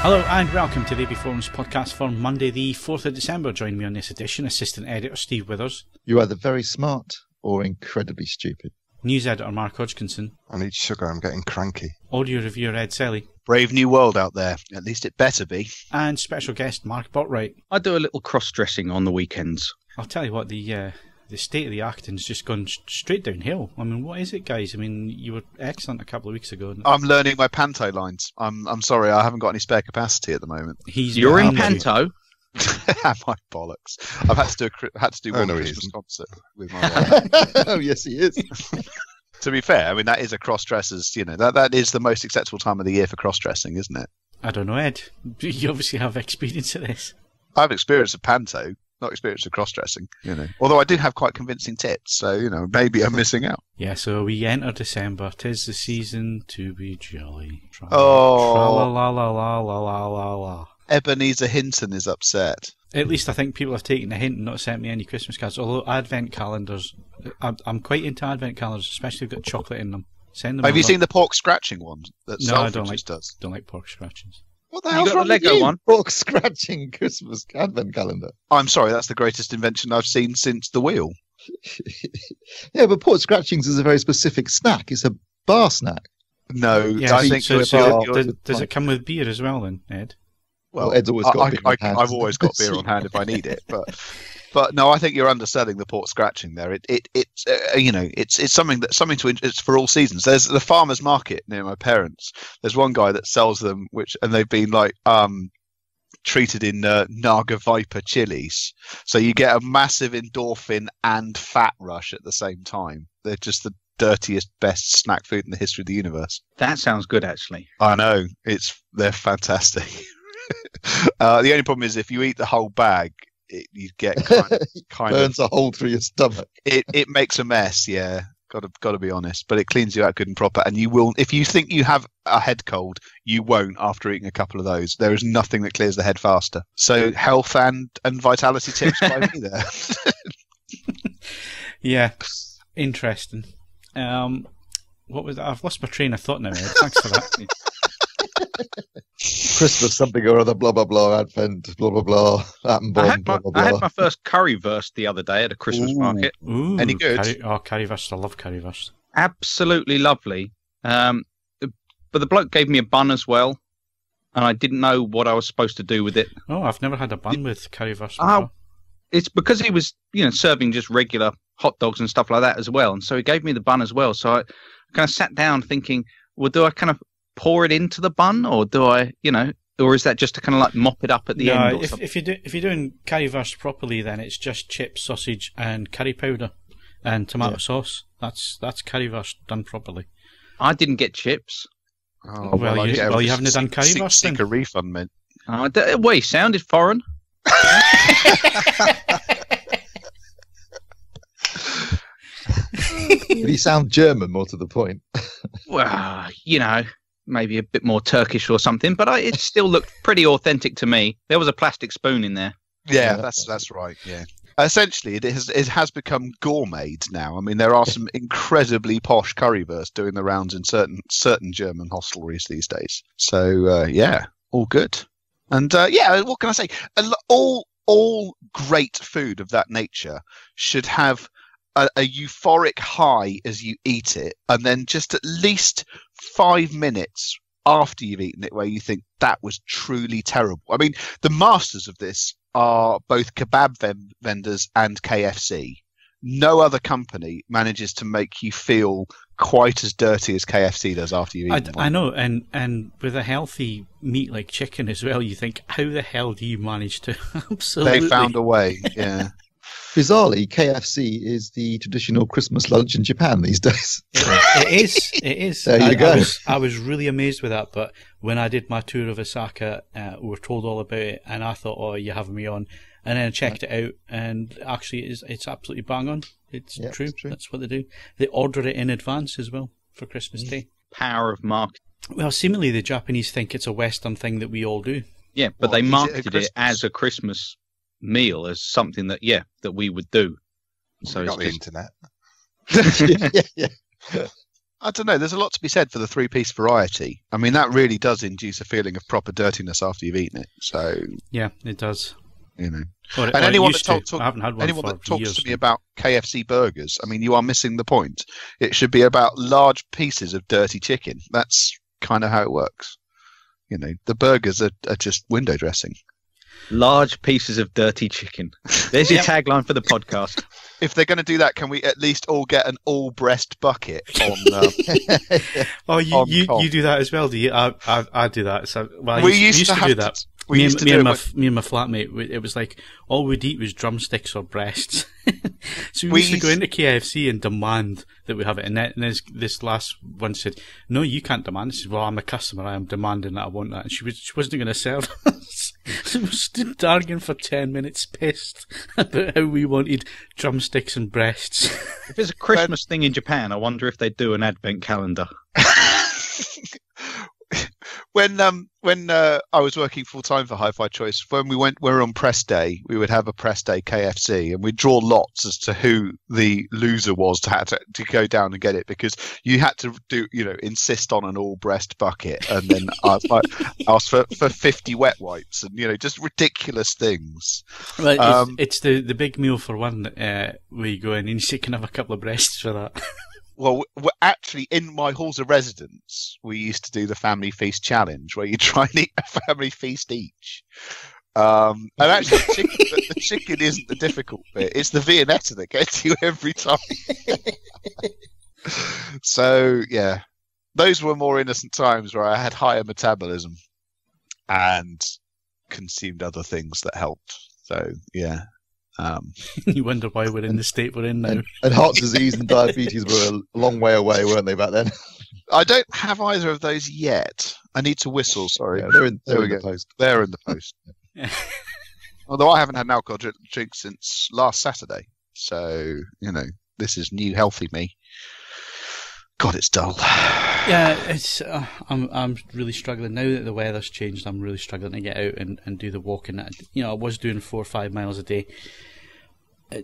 Hello and welcome to the AVForums podcast for Monday the 4th of December. Joining me on this edition, Assistant Editor Steve Withers. You're either very smart or incredibly stupid. News Editor Mark Hodgkinson. I need sugar, I'm getting cranky. Audio Reviewer Ed Selley. Brave new world out there, at least it better be. And special guest Mark Botwright. I do a little cross-dressing on the weekends. I'll tell you what, the state of the acting's just gone straight downhill. I mean, what is it, guys? I mean, you were excellent a couple of weeks ago. I'm learning my panto lines. I'm sorry, I haven't got any spare capacity at the moment. You're in panto? My bollocks! I've had to do one Christmas concert with my wife. Oh yes, he is. To be fair, I mean that is a cross-dressers. You know that is the most acceptable time of the year for cross-dressing, isn't it? I don't know, Ed. You obviously have experience of this. I have experience of panto, not experience of cross-dressing. You know, although I do have quite convincing tits, so you know maybe I'm missing out. Yeah, so we enter December. 'Tis the season to be jolly. Tra-la-la-la-la-la-la-la. Ebenezer Hinton is upset. At least I think people have taken the hint and not sent me any Christmas cards. Although advent calendars, I'm quite into advent calendars, especially if they've got chocolate in them. Send them. Have you seen the pork scratching one that No, I don't like. does? Don't like pork scratchings. What the hell's got wrong the with Lego you? one? Pork scratching Christmas advent calendar. I'm sorry, that's the greatest invention I've seen since the wheel. Yeah, but pork scratchings is a very specific snack. It's a bar snack. No, Yeah, I think so you're- does it come with beer as well then, Ed? well, Ed's always got beer on hand. I've always got beer on hand if I need it, but no, I think you're underselling the pork scratching there. It's something it's for all seasons. There's the farmers market near my parents. There's one guy that sells them, and they've been treated in Naga Viper chilies, so you get a massive endorphin and fat rush at the same time. They're just the dirtiest, best snack food in the history of the universe. That sounds good, actually. I know, they're fantastic. The only problem is if you eat the whole bag, you get kind burns of a hole through your stomach. it makes a mess. Yeah, got to be honest. But it cleans you out good and proper, and you will. If you think you have a head cold, you won't after eating a couple of those. There is nothing that clears the head faster. So health and vitality tips by me there. Yeah, interesting. What was that? I've lost my train of thought now, Ed. Thanks for that. Christmas something or other, blah blah blah, Advent, blah blah blah, atom bomb, blah blah blah. I had my first currywurst the other day at a Christmas market. Ooh, Any good? Currywurst. I love currywurst. Absolutely lovely. But the bloke gave me a bun as well, and I didn't know what I was supposed to do with it. Oh, I've never had a bun with currywurst before. It's because he was, serving just regular hot dogs and stuff like that as well, and so he gave me the bun as well. So I kind of sat down thinking, well, do I kind of pour it into the bun, or do I, or is that just to kind of like mop it up at the end? Or if you're doing currywurst properly, then it's just chips, sausage, and curry powder and tomato sauce. That's currywurst done properly. I didn't get chips. Oh, Well, you haven't done currywurst then? Seek a refund, mate. Well, he sounded foreign. Did he sound German, more to the point? Well, maybe a bit more Turkish or something, but it still looked pretty authentic to me. There was a plastic spoon in there. Yeah, that's right. Yeah. Essentially, it has become gourmet now. I mean, there are some incredibly posh currywursts doing the rounds in certain German hostelries these days. So yeah, all good. And what can I say? All great food of that nature should have a euphoric high as you eat it, and then just at least 5 minutes after you've eaten it where you think that was truly terrible. I mean, the masters of this are both kebab vendors and KFC. No other company manages to make you feel quite as dirty as KFC does after you've eaten one. I know, and with a healthy meat like chicken as well, you think, how the hell do you manage to absolutely... They found a way, yeah. Bizarrely, KFC is the traditional Christmas lunch in Japan these days. It is. There you go. I was really amazed with that, but when I did my tour of Osaka, we were told all about it, and I thought, oh, you're having me on. And then I checked it out, and actually it's absolutely bang on. It's true. That's what they do. They order it in advance as well for Christmas Day. Power of marketing. Well, seemingly the Japanese think it's a Western thing that we all do. Yeah, but they marketed it as a Christmas meal, as something that we would do. So we got the internet. Yeah. I don't know. There's a lot to be said for the three-piece variety. I mean, that really does induce a feeling of proper dirtiness after you've eaten it. So yeah, it does. You know, and anyone that talks years. to me about KFC burgers, I mean, you are missing the point. It should be about large pieces of dirty chicken. That's kind of how it works. You know, the burgers are just window dressing. Large pieces of dirty chicken. There's your tagline for the podcast. If they're going to do that, can we at least all get an all-breast bucket on? You do that as well, do you? I do that. So we used to do that. Me and my flatmate, it was like all we'd eat was drumsticks or breasts. So we used to go into KFC and demand that we have it. And then this last one said, "No, you can't demand." I said, "Well, I'm a customer. I am demanding that I want that." And she wasn't going to serve us. So we stood arguing for 10 minutes, pissed about how we wanted drumsticks and breasts. If it's a Christmas thing in Japan, I wonder if they do an advent calendar. When I was working full time for HiFi Choice, when we were on press day, we would have a press day KFC, and we'd draw lots as to who the loser was to go down and get it, because you had to insist on an all breast bucket, and then ask for 50 wet wipes, and just ridiculous things. Right, it's the big meal for one where you go in and you say, "Can I have a couple of breasts for that?" Well, actually, in my halls of residence, we used to do the family feast challenge, where you try and eat a family feast each. And actually, the chicken isn't the difficult bit; it's the Viennetta that gets you every time. So, yeah, those were more innocent times where I had higher metabolism and consumed other things that helped. So, yeah. You wonder why we're in the state we're in now. And heart disease and diabetes were a long way away, weren't they, back then? I don't have either of those yet. I need to whistle, sorry. Yeah, they're in the post. They're in the post. Although I haven't had an alcohol drink since last Saturday. So, this is new healthy me. God, it's dull. Yeah, it's. I'm really struggling now that the weather's changed. I'm really struggling to get out and do the walking. I was doing 4 or 5 miles a day.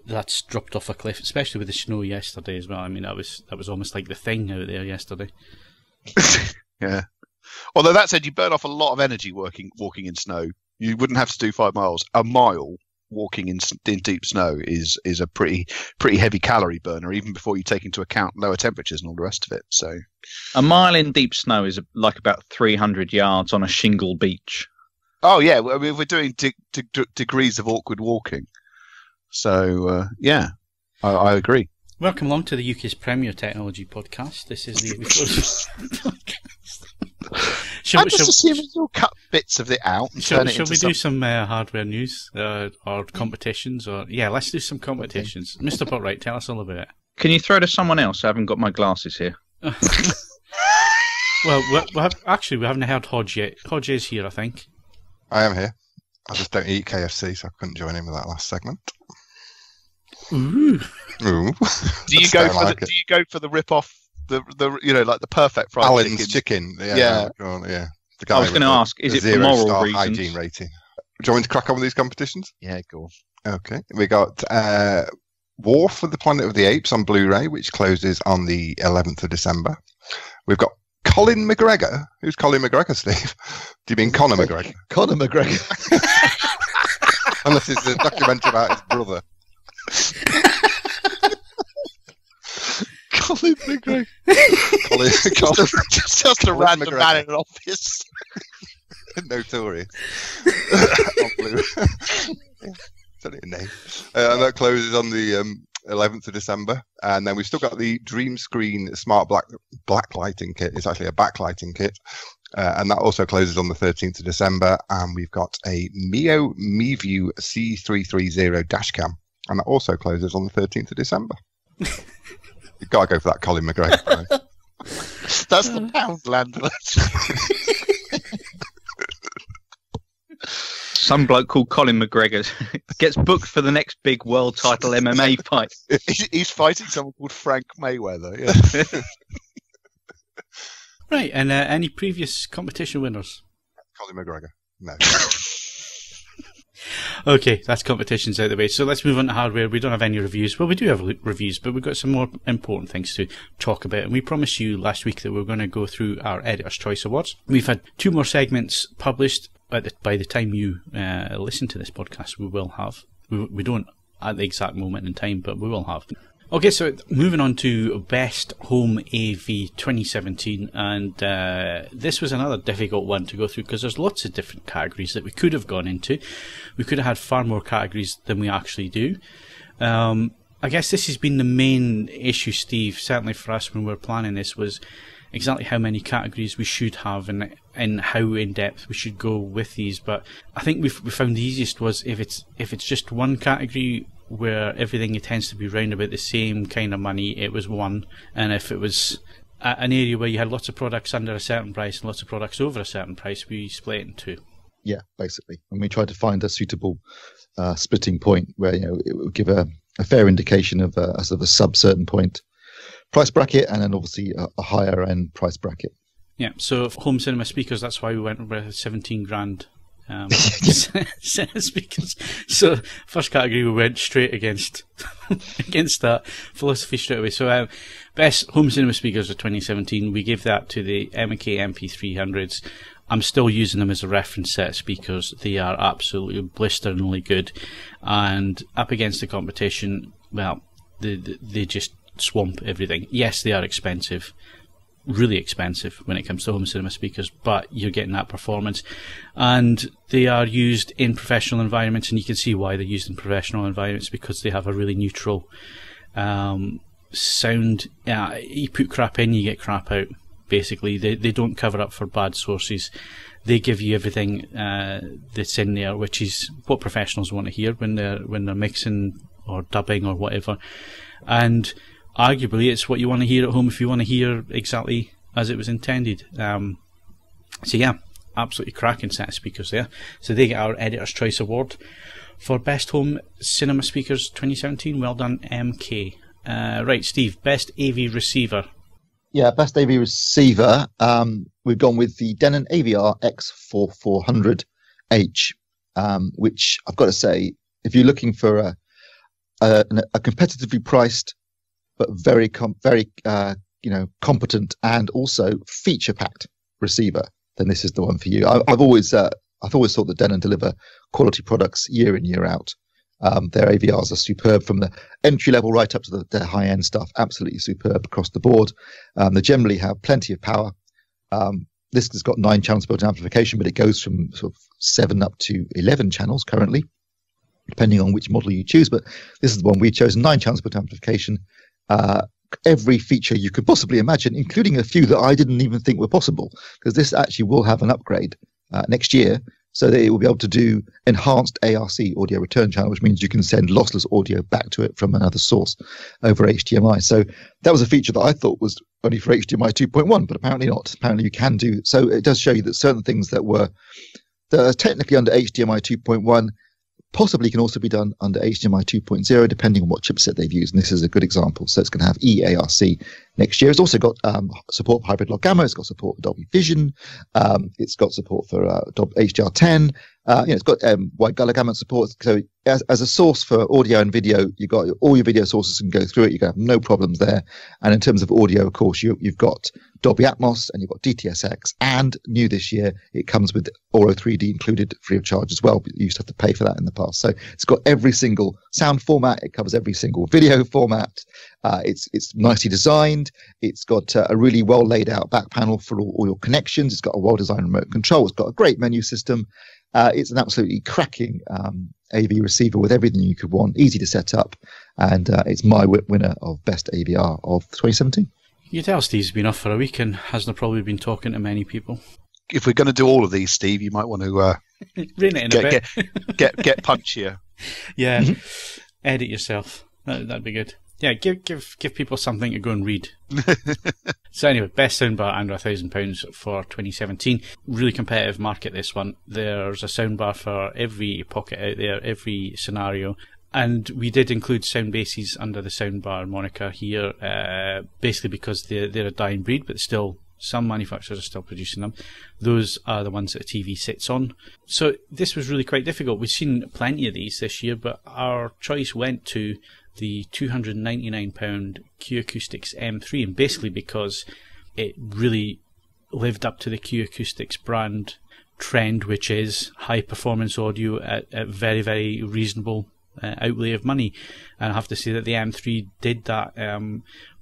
That's dropped off a cliff, especially with the snow yesterday as well. I mean, that was almost like the thing out there yesterday. Yeah. Although that said, you burn off a lot of energy walking in snow. You wouldn't have to do 5 miles. A mile walking in deep snow is a pretty heavy calorie burner, even before you take into account lower temperatures and all the rest of it. So, a mile in deep snow is like about 300 yards on a shingle beach. Oh yeah, I mean, we're doing degrees of awkward walking. So yeah, I agree. Welcome along to the UK's premier technology podcast. This is the AVForums podcast. I'm just assuming you'll cut bits of it out and turn it into do some hardware news or competitions? Let's do some competitions. Okay. Mr. Botwright, tell us all about it. Can you throw to someone else? I haven't got my glasses here. Well, we haven't heard Hodge yet. Hodge is here, I think. I am here. I just don't eat KFC, so I couldn't join in with that last segment. Ooh. Ooh. Do you go for the rip off? The like the perfect fried Alan's chicken. Yeah. The guy I was going to ask, is it for moral reasons? Hygiene rating. Do you want me to crack on with these competitions? Yeah, go on. Okay. We got War for the Planet of the Apes on Blu-ray, which closes on the 11th of December. We've got Colin McGregor. Who's Colin McGregor, Steve? Do you mean Conor McGregor? Conor McGregor. Unless it's a documentary about his brother. Colin McGregor. Just a random McGregor. Man in an office. Notorious. It's only a name. And that closes on the 11th of December. And then we've still got the Dream Screen Smart Blacklighting Kit. It's actually a backlighting kit. And that also closes on the 13th of December. And we've got a Mio MiView C330 dashcam. And that also closes on the 13th of December. You've got to go for that Colin McGregor. That's the Poundland version. Some bloke called Colin McGregor gets booked for the next big world title MMA fight. He's fighting someone called Frank Mayweather. Yeah. Right, and any previous competition winners? Colin McGregor. No. Okay, that's competitions out of the way. So let's move on to hardware. We don't have any reviews. Well, we do have reviews, but we've got some more important things to talk about. And we promised you last week that we were going to go through our Editor's Choice Awards. We've had 2 more segments published. By the time you listen to this podcast, we will have. We don't at the exact moment in time, but we will have. Okay, so moving on to Best Home AV 2017, and this was another difficult one to go through because there's lots of different categories that we could have gone into. We could have had far more categories than we actually do. I guess this has been the main issue, Steve, certainly for us when we were planning this, was exactly how many categories we should have and how in depth we should go with these. But I think we found the easiest was if it's just one category where everything tends to be round about the same kind of money, it was one. And if it was an area where you had lots of products under a certain price and lots of products over a certain price, we split it in 2. Yeah, basically. And we tried to find a suitable splitting point where it would give a fair indication of a sort of a sub-certain point price bracket, and then obviously a higher end price bracket. Yeah, so home cinema speakers, that's why we went with 17 grand. Speakers. So first category we went straight against that philosophy straight away. So best home cinema speakers of 2017, we gave that to the M&K MP300s. I'm still using them as a reference set of speakers. They are absolutely blisteringly good, and up against the competition, well, they just swamp everything. Yes, they are expensive, really expensive when it comes to home cinema speakers, but you're getting that performance, and they are used in professional environments, and you can see why they're used in professional environments, because they have a really neutral sound. You put crap in, you get crap out. Basically, they don't cover up for bad sources. They give you everything that's in there, which is what professionals want to hear when they're mixing or dubbing or whatever. And arguably, it's what you want to hear at home if you want to hear exactly as it was intended. So yeah, absolutely cracking set of speakers there. So they get our Editor's Choice Award for Best Home Cinema Speakers 2017. Well done, MK. Right, Steve, Best AV Receiver. Yeah, Best AV Receiver. We've gone with the Denon AVR X4400H, which I've got to say, if you're looking for a competitively priced but very competent and also feature-packed receiver, then this is the one for you. I've always thought that Denon deliver quality products year in, year out. Their AVRs are superb from the entry level right up to the high end stuff. Absolutely superb across the board. They generally have plenty of power. This has got 9 channels built-in amplification, but it goes from sort of 7 up to 11 channels currently, depending on which model you choose. But this is the one we chose: 9 channels built-in amplification. Every feature you could possibly imagine, including a few that I didn't even think were possible, because this actually will have an upgrade next year, so that it will be able to do enhanced ARC, audio return channel, which means you can send lossless audio back to it from another source over HDMI. So that was a feature that I thought was only for HDMI 2.1, but apparently not. Apparently you can do. So it does show you that certain things that are technically under HDMI 2.1 possibly can also be done under HDMI 2.0, depending on what chipset they've used. And this is a good example. So it's going to have eARC next year. It's also got support for hybrid log gamma. It's got support for Dolby Vision. It's got support for HDR10. It's got wide color gamut support. So as a source for audio and video, you've got all your video sources can go through it. You can have no problems there. And in terms of audio, of course, you've got Dolby Atmos and you've got DTSX. And new this year, it comes with Auro 3D included free of charge as well. But you used to have to pay for that in the past. So it's got every single sound format. It covers every single video format. It's nicely designed. It's got a really well laid out back panel for all your connections. It's got a well designed remote control. It's got a great menu system. It's an absolutely cracking AV receiver with everything you could want, easy to set up, and it's my winner of Best AVR of 2017. You tell Steve's been off for a week and hasn't probably been talking to many people. If we're going to do all of these, Steve, you might want to rein it in a bit. get punchier. Yeah, edit yourself. That'd be good. Yeah, give people something to go and read. So anyway, best soundbar under £1,000 for 2017. Really competitive market, this one. There's a soundbar for every pocket out there, every scenario. And we did include sound bases under the soundbar moniker here, basically because they're a dying breed, but still Some manufacturers are still producing them. Those are the ones that the TV sits on. So this was really quite difficult. We've seen plenty of these this year, but our choice went to the £299 Q Acoustics M3, and basically because it really lived up to the Q Acoustics brand trend, which is high performance audio at very, very reasonable outlay of money. And I have to say that the M3 did that.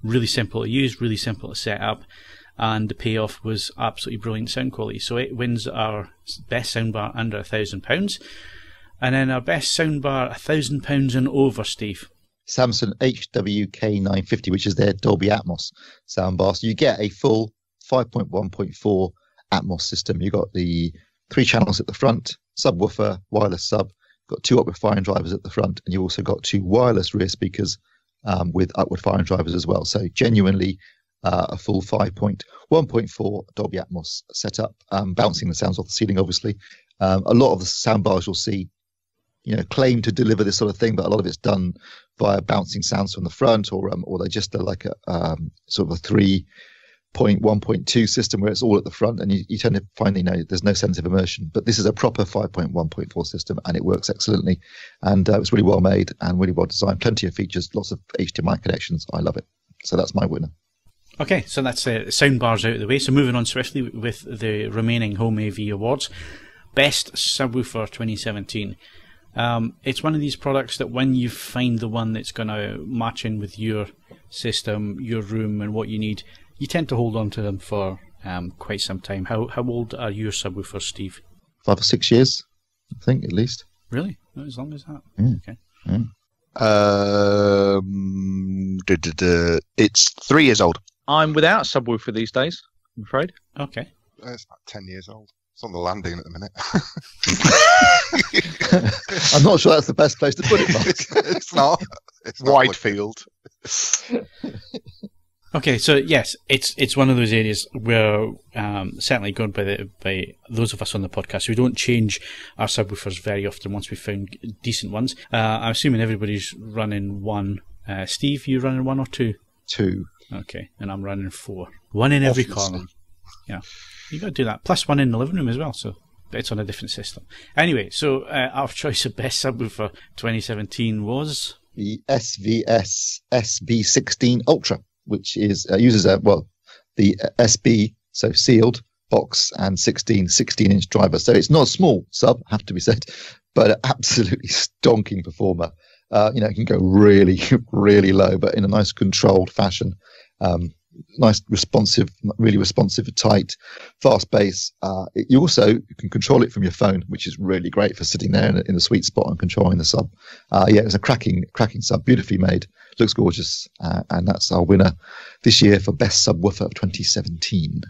Really simple to use, really simple to set up, and the payoff was absolutely brilliant sound quality. So it wins our best soundbar under £1,000, and then our best soundbar £1,000 and over, Steve. Samsung HWK950, which is their Dolby Atmos soundbar. So you get a full 5.1.4 Atmos system. You've got the 3 channels at the front, subwoofer, wireless sub, got 2 upward firing drivers at the front, and you also got 2 wireless rear speakers with upward firing drivers as well. So genuinely a full 5.1.4 Dolby Atmos setup, bouncing the sounds off the ceiling, obviously. A lot of the soundbars you'll see, claim to deliver this sort of thing, but a lot of it's done via bouncing sounds from the front, or they just are like a sort of a 3.1.2 system where it's all at the front, and you tend to find there's no sense of immersion. But this is a proper 5.1.4 system, and it works excellently, and it's really well made and really well designed. Plenty of features, lots of HDMI connections. I love it. So that's my winner. Okay, so that's soundbars out of the way. So moving on swiftly with the remaining Home AV awards. Best Subwoofer 2017. It's one of these products that when you find the one that's going to match in with your system, your room, and what you need, you tend to hold on to them for quite some time. How old are your subwoofers, Steve? 5 or 6 years, I think, at least. Really? Not as long as that? Okay. It's 3 years old. I'm without a subwoofer these days, I'm afraid. Okay. It's about 10 years old. It's on the landing at the minute. I'm not sure that's the best place to put it, Mark. It's not. It's not Wide field. Okay, so yes, it's one of those areas where certainly going by those of us on the podcast who don't change our subwoofers very often once we've found decent ones. I'm assuming everybody's running one. Steve, you running 1 or 2? 2. Okay, and I'm running 4. 1 in every corner. Yeah, you got to do that. Plus 1 in the living room as well. So it's on a different system. Anyway, so our choice of best subwoofer 2017 was the SVS SB16 Ultra, which is uses the SB, so sealed box, and 16-inch driver. So it's not a small sub, have to be said, but an absolutely stonking performer. It can go really, really low, but in a nice controlled fashion. Nice, really responsive, tight, fast bass. You can control it from your phone, which is really great for sitting there in the sweet spot and controlling the sub. It's a cracking sub, beautifully made, looks gorgeous, and that's our winner this year for best subwoofer of 2017.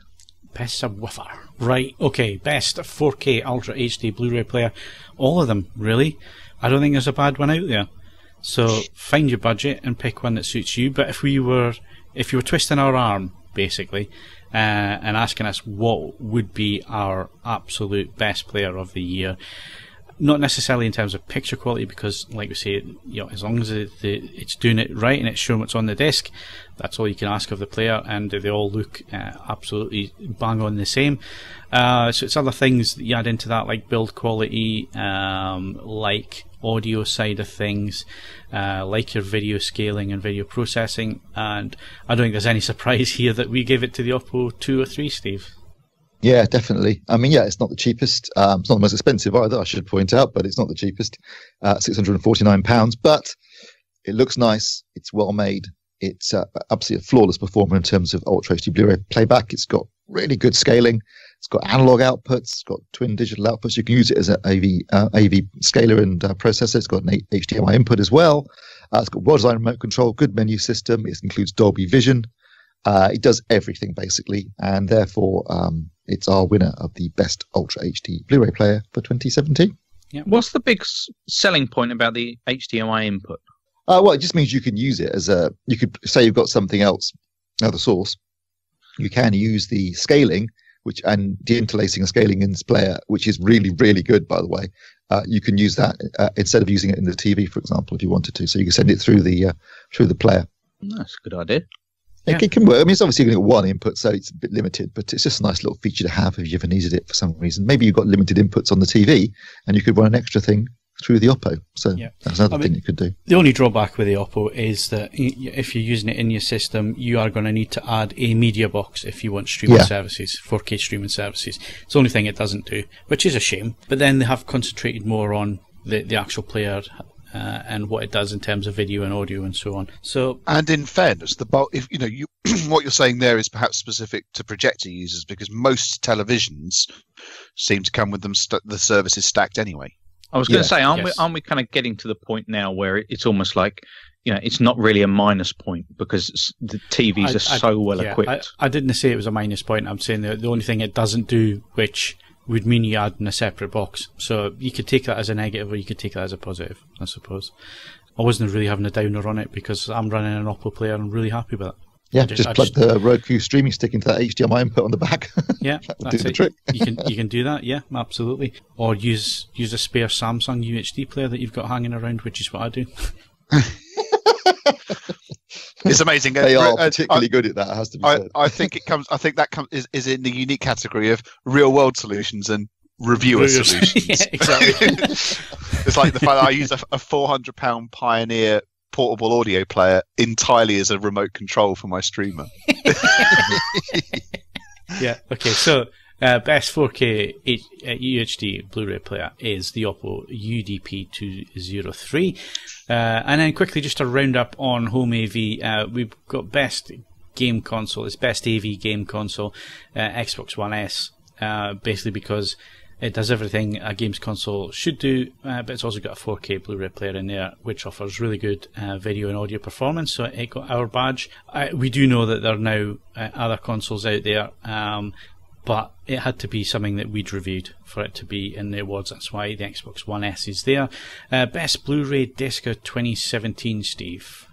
Best subwoofer, right? Okay, best 4K Ultra HD Blu-ray player. All of them, really. I don't think there's a bad one out there. So find your budget and pick one that suits you. But if you were twisting our arm, basically, and asking us what would be our absolute best player of the year, not necessarily in terms of picture quality, because, like we say, as long as it's doing it right and it's showing what's on the disc, that's all you can ask of the player, and they all look absolutely bang on the same. So it's other things that you add into that, like build quality, like audio side of things, like your video scaling and video processing, and I don't think there's any surprise here that we gave it to the Oppo 2 or 3, Steve. Yeah, definitely. I mean, it's not the cheapest. It's not the most expensive either, I should point out, but it's not the cheapest. £649, but it looks nice. It's well made. It's absolutely a flawless performer in terms of Ultra HD Blu-ray playback. It's got really good scaling. It's got analog outputs. It's got twin digital outputs. You can use it as an AV scaler and processor. It's got an HDMI input as well. It's got well-designed remote control, good menu system. It includes Dolby Vision. It does everything, basically, and therefore it's our winner of the best Ultra HD Blu-ray player for 2017. Yeah. What's the big selling point about the HDMI input? Well, it just means you can use it you could say you've got something else, another source. You can use the scaling, and deinterlacing and scaling in this player, which is really, really good, by the way. You can use that instead of using it in the TV, for example, if you wanted to. So you can send it through the player. That's a good idea. It can work. I mean, it's obviously going to get one input, so it's a bit limited, but it's just a nice little feature to have if you ever needed it for some reason. Maybe you've got limited inputs on the TV, and you could run an extra thing through the Oppo. So that's another thing you could do. The only drawback with the Oppo is that if you're using it in your system, you are going to need to add a media box if you want streaming services, 4K streaming services. It's the only thing it doesn't do, which is a shame. But then they have concentrated more on the actual player and what it does in terms of video and audio and so on. So, and in fairness, if you what you're saying there is perhaps specific to projector users, because most televisions seem to come with them the services stacked anyway. I was going to say, aren't we kind of getting to the point now where it's almost like, it's not really a minus point because the TVs are so well equipped. I didn't say it was a minus point. I'm saying the only thing it doesn't do, which would mean you add in a separate box. So you could take that as a negative or you could take that as a positive, I suppose. I wasn't really having a downer on it because I'm running an Oppo player and I'm really happy with it. Yeah, just plug the Roku streaming stick into that HDMI input on the back. Yeah, that's the trick. You can do that, yeah, absolutely. Or use a spare Samsung UHD player that you've got hanging around, which is what I do. It's amazing. They are particularly good at that, it has to be said. I think that is in the unique category of real world solutions and reviewer solutions. Yeah, exactly. It's like the fact that I use a £400 Pioneer portable audio player entirely as a remote control for my streamer. Yeah, okay, so best 4K UHD Blu-ray player is the Oppo UDP203. And then quickly, just to round up on Home AV, we've got best game console. It's best AV game console, Xbox One S, basically because it does everything a games console should do, but it's also got a 4K Blu-ray player in there, which offers really good video and audio performance, so it got our badge. We do know that there are now other consoles out there, but it had to be something that we'd reviewed for it to be in the awards. That's why the Xbox One S is there. Best Blu-ray disc of 2017, Steve.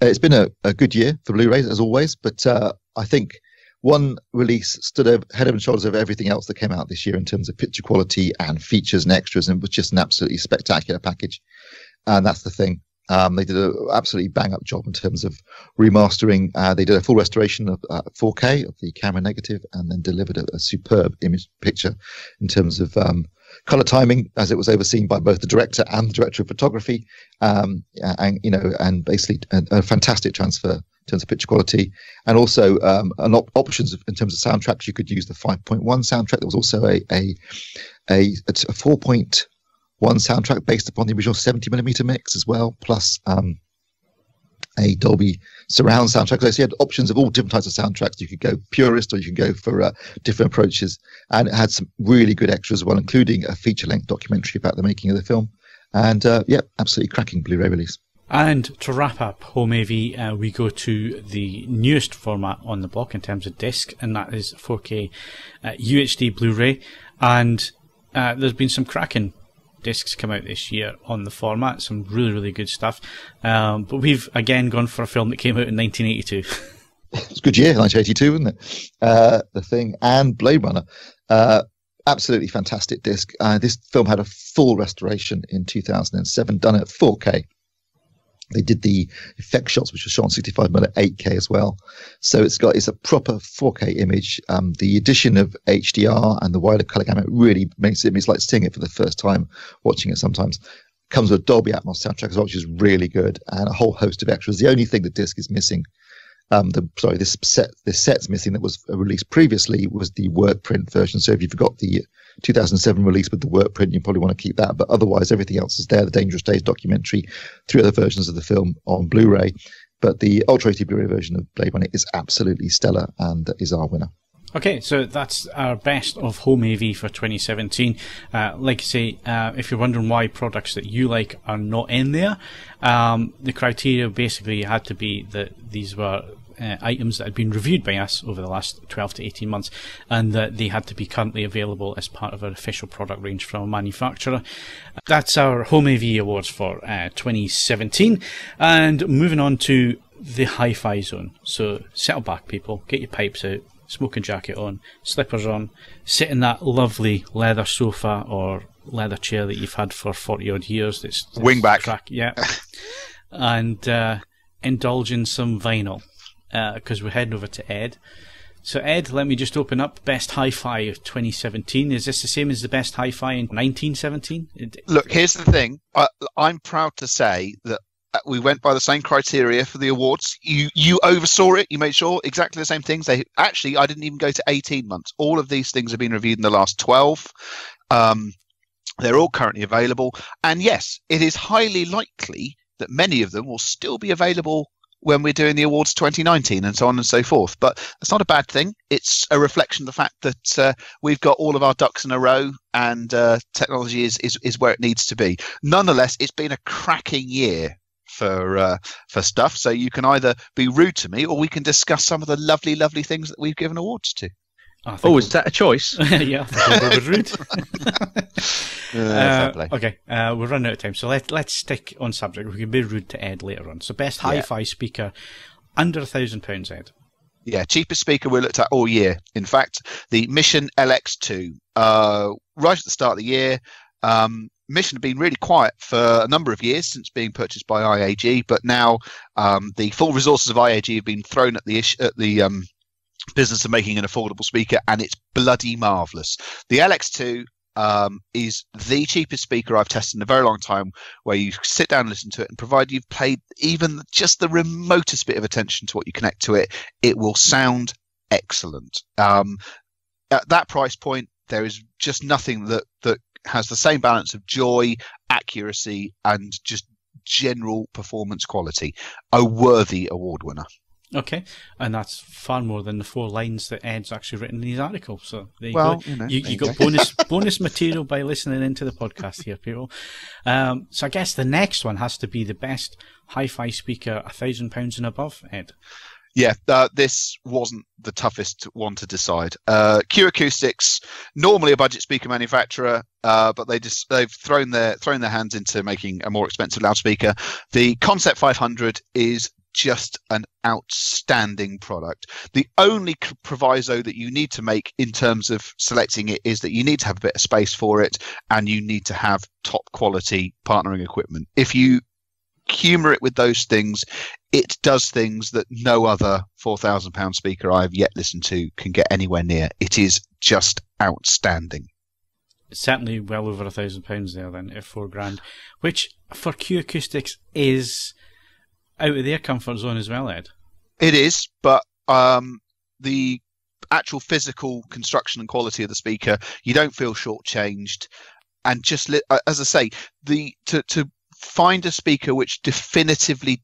It's been a good year for Blu-rays, as always, but I think one release stood head and shoulders over everything else that came out this year in terms of picture quality and features and extras, and was just an absolutely spectacular package. And that's the thing. They did an absolutely bang-up job in terms of remastering. They did a full restoration of 4K of the camera negative, and then delivered a superb image picture in terms of color timing, as it was overseen by both the director and the director of photography, and basically a fantastic transfer in terms of picture quality, and also options in terms of soundtracks. You could use the 5.1 soundtrack. There was also a 4.1 soundtrack based upon the original 70mm mix as well, plus a Dolby surround soundtrack. So you had options of all different types of soundtracks. You could go purist, or you could go for different approaches, and it had some really good extras as well, including a feature-length documentary about the making of the film. And absolutely cracking Blu-ray release. And to wrap up Home AV, we go to the newest format on the block in terms of disc, and that is 4K UHD Blu-ray. And there's been some cracking discs come out this year on the format, some really, really good stuff. But we've again gone for a film that came out in 1982. It's a good year, 1982, wasn't it? The Thing and Blade Runner. Absolutely fantastic disc. This film had a full restoration in 2007, done at 4K. They did the effect shots, which were shot on 65mm at 8K as well. So it's a proper 4K image. The addition of HDR and the wider color gamut really makes it like seeing it for the first time, watching it sometimes. Comes with a Dolby Atmos soundtrack as well, which is really good, and a whole host of extras. The only thing the disc is missing, this set's missing that was released previously, was the work print version. So if you forgot the 2007 release with the work print, you probably want to keep that. But otherwise, everything else is there. The Dangerous Days documentary, 3 other versions of the film on Blu-ray. But the Ultra HD Blu-ray version of Blade Runner is absolutely stellar and is our winner. Okay, so that's our best of Home AV for 2017. Like I say, if you're wondering why products that you like are not in there, the criteria basically had to be that these were items that had been reviewed by us over the last 12 to 18 months, and that they had to be currently available as part of our official product range from a manufacturer. That's our Home AV Awards for 2017. And moving on to the Hi-Fi zone. So settle back, people, get your pipes out, smoking jacket on, slippers on, sit in that lovely leather sofa or leather chair that you've had for 40 odd years. Wing back. Yeah. And indulge in some vinyl. because we're heading over to Ed. So Ed, let me just open up Best Hi-Fi of 2017. Is this the same as the Best Hi-Fi in 1917? Look, here's the thing. I'm proud to say that we went by the same criteria for the awards. You oversaw it. You made sure exactly the same things. I didn't even go to 18 months. All of these things have been reviewed in the last 12. They're all currently available. And yes, it is highly likely that many of them will still be available when we're doing the awards 2019 and so on and so forth. But it's not a bad thing. It's a reflection of the fact that we've got all of our ducks in a row, and technology is where it needs to be. Nonetheless, it's been a cracking year for stuff. So you can either be rude to me, or we can discuss some of the lovely, lovely things that we've given awards to. Is that a choice? Yeah, I think we'll go with rude. Okay, we're running out of time, so let's stick on subject. We can be rude to Ed later on. So best hi-fi speaker under £1,000, Ed. Yeah, cheapest speaker we looked at all year. In fact, the Mission LX2. Right at the start of the year, Mission had been really quiet for a number of years since being purchased by IAG, but now the full resources of IAG have been thrown at the business of making an affordable speaker, and it's bloody marvellous. The LX2 is the cheapest speaker I've tested in a very long time, where you sit down and listen to it, and provided you've paid even just the remotest bit of attention to what you connect to it, it will sound excellent. At that price point, there is just nothing that has the same balance of joy, accuracy, and just general performance quality. A worthy award winner. Okay, and that's far more than the 4 lines that Ed's actually written in his article. So there you go. You got bonus material by listening into the podcast here, people. So I guess the next one has to be the best hi-fi speaker, £1,000 and above, Ed. Yeah, this wasn't the toughest one to decide. Q Acoustics, normally a budget speaker manufacturer, but they've thrown their hands into making a more expensive loudspeaker. The Concept 500 is just an outstanding product. The only proviso that you need to make in terms of selecting it is that you need to have a bit of space for it, and you need to have top quality partnering equipment. If you humour it with those things, it does things that no other £4,000 speaker I've yet listened to can get anywhere near. It is just outstanding. Certainly well over £1,000 there then, at £4,000, which for Q Acoustics is out of their comfort zone as well, Ed. It is, but the actual physical construction and quality of the speaker, you don't feel shortchanged. And just as I say, to find a speaker which definitively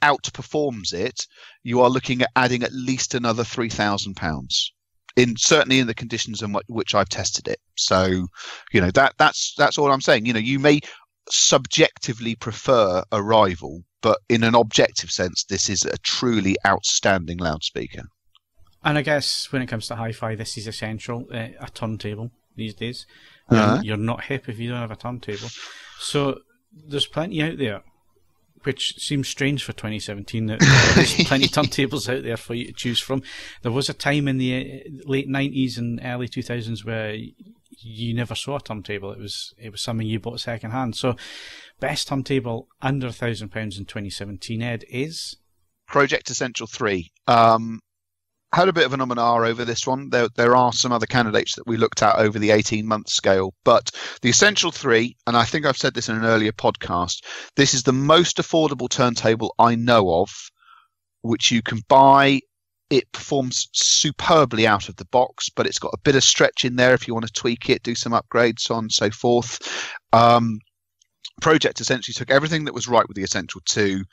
outperforms it, you are looking at adding at least another £3,000. Certainly in the conditions in which I've tested it. So, that's all I'm saying. You may subjectively prefer a rival, but in an objective sense, this is a truly outstanding loudspeaker. And I guess when it comes to hi-fi, this is essential. A turntable these days. You're not hip if you don't have a turntable. So there's plenty out there, which seems strange for 2017. That there's plenty of turntables out there for you to choose from. There was a time in the late 90s and early 2000s where you never saw a turntable. It was something you bought second hand. So best turntable under £1,000 in 2017, Ed, is Project Essential 3. Had a bit of an over this one. There are some other candidates that we looked at over the 18-month scale, but the Essential 3, and I think I've said this in an earlier podcast, this is the most affordable turntable I know of, which you can buy. It performs superbly out of the box, but it's got a bit of stretch in there if you want to tweak it, do some upgrades, so on and so forth. Project essentially took everything that was right with the Essential 2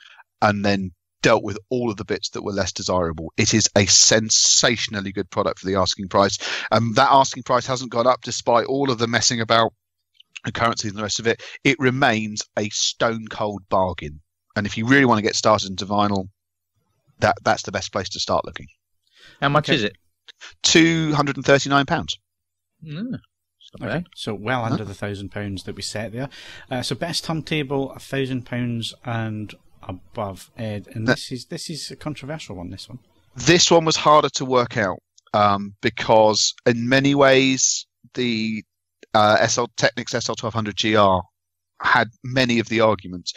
and then dealt with all of the bits that were less desirable. It is a sensationally good product for the asking price. That asking price hasn't gone up despite all of the messing about the currency and the rest of it. It remains a stone cold bargain. And if you really want to get started into vinyl, that's the best place to start looking. How much is it? £239. Okay, so well under the £1,000 that we set there. So best turntable, £1,000 and above, Ed, and this is a controversial one. This one was harder to work out because in many ways the Technics SL1200 GR had many of the arguments.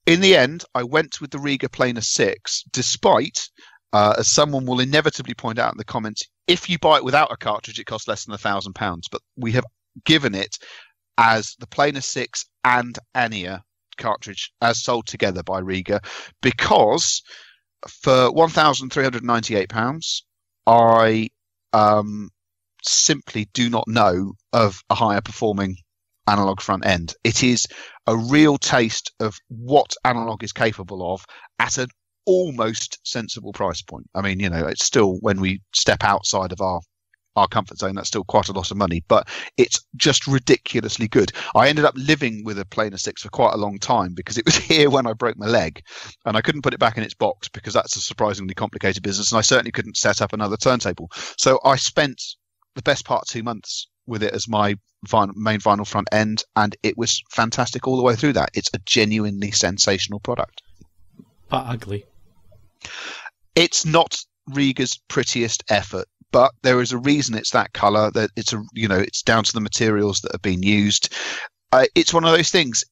In the end, I went with the Riga Planar 6, despite as someone will inevitably point out in the comments, if you buy it without a cartridge, it costs less than £1,000. But we have given it as the Planar 6 and Ania cartridge as sold together by Riga, because for £1,398, I simply do not know of a higher performing analog front end. It is a real taste of what analog is capable of at an almost sensible price point. I mean, it's still, when we step outside of our comfort zone, that's still quite a lot of money, but it's just ridiculously good. I ended up living with a Planar 6 for quite a long time because it was here when I broke my leg, and I couldn't put it back in its box because that's a surprisingly complicated business, and I certainly couldn't set up another turntable. So I spent the best part of 2 months with it as my main vinyl front end, and it was fantastic all the way through that. It's a genuinely sensational product. But ugly. It's not Riga's prettiest effort, but there is a reason it's that color. That it's it's down to the materials that have been used. It's one of those things.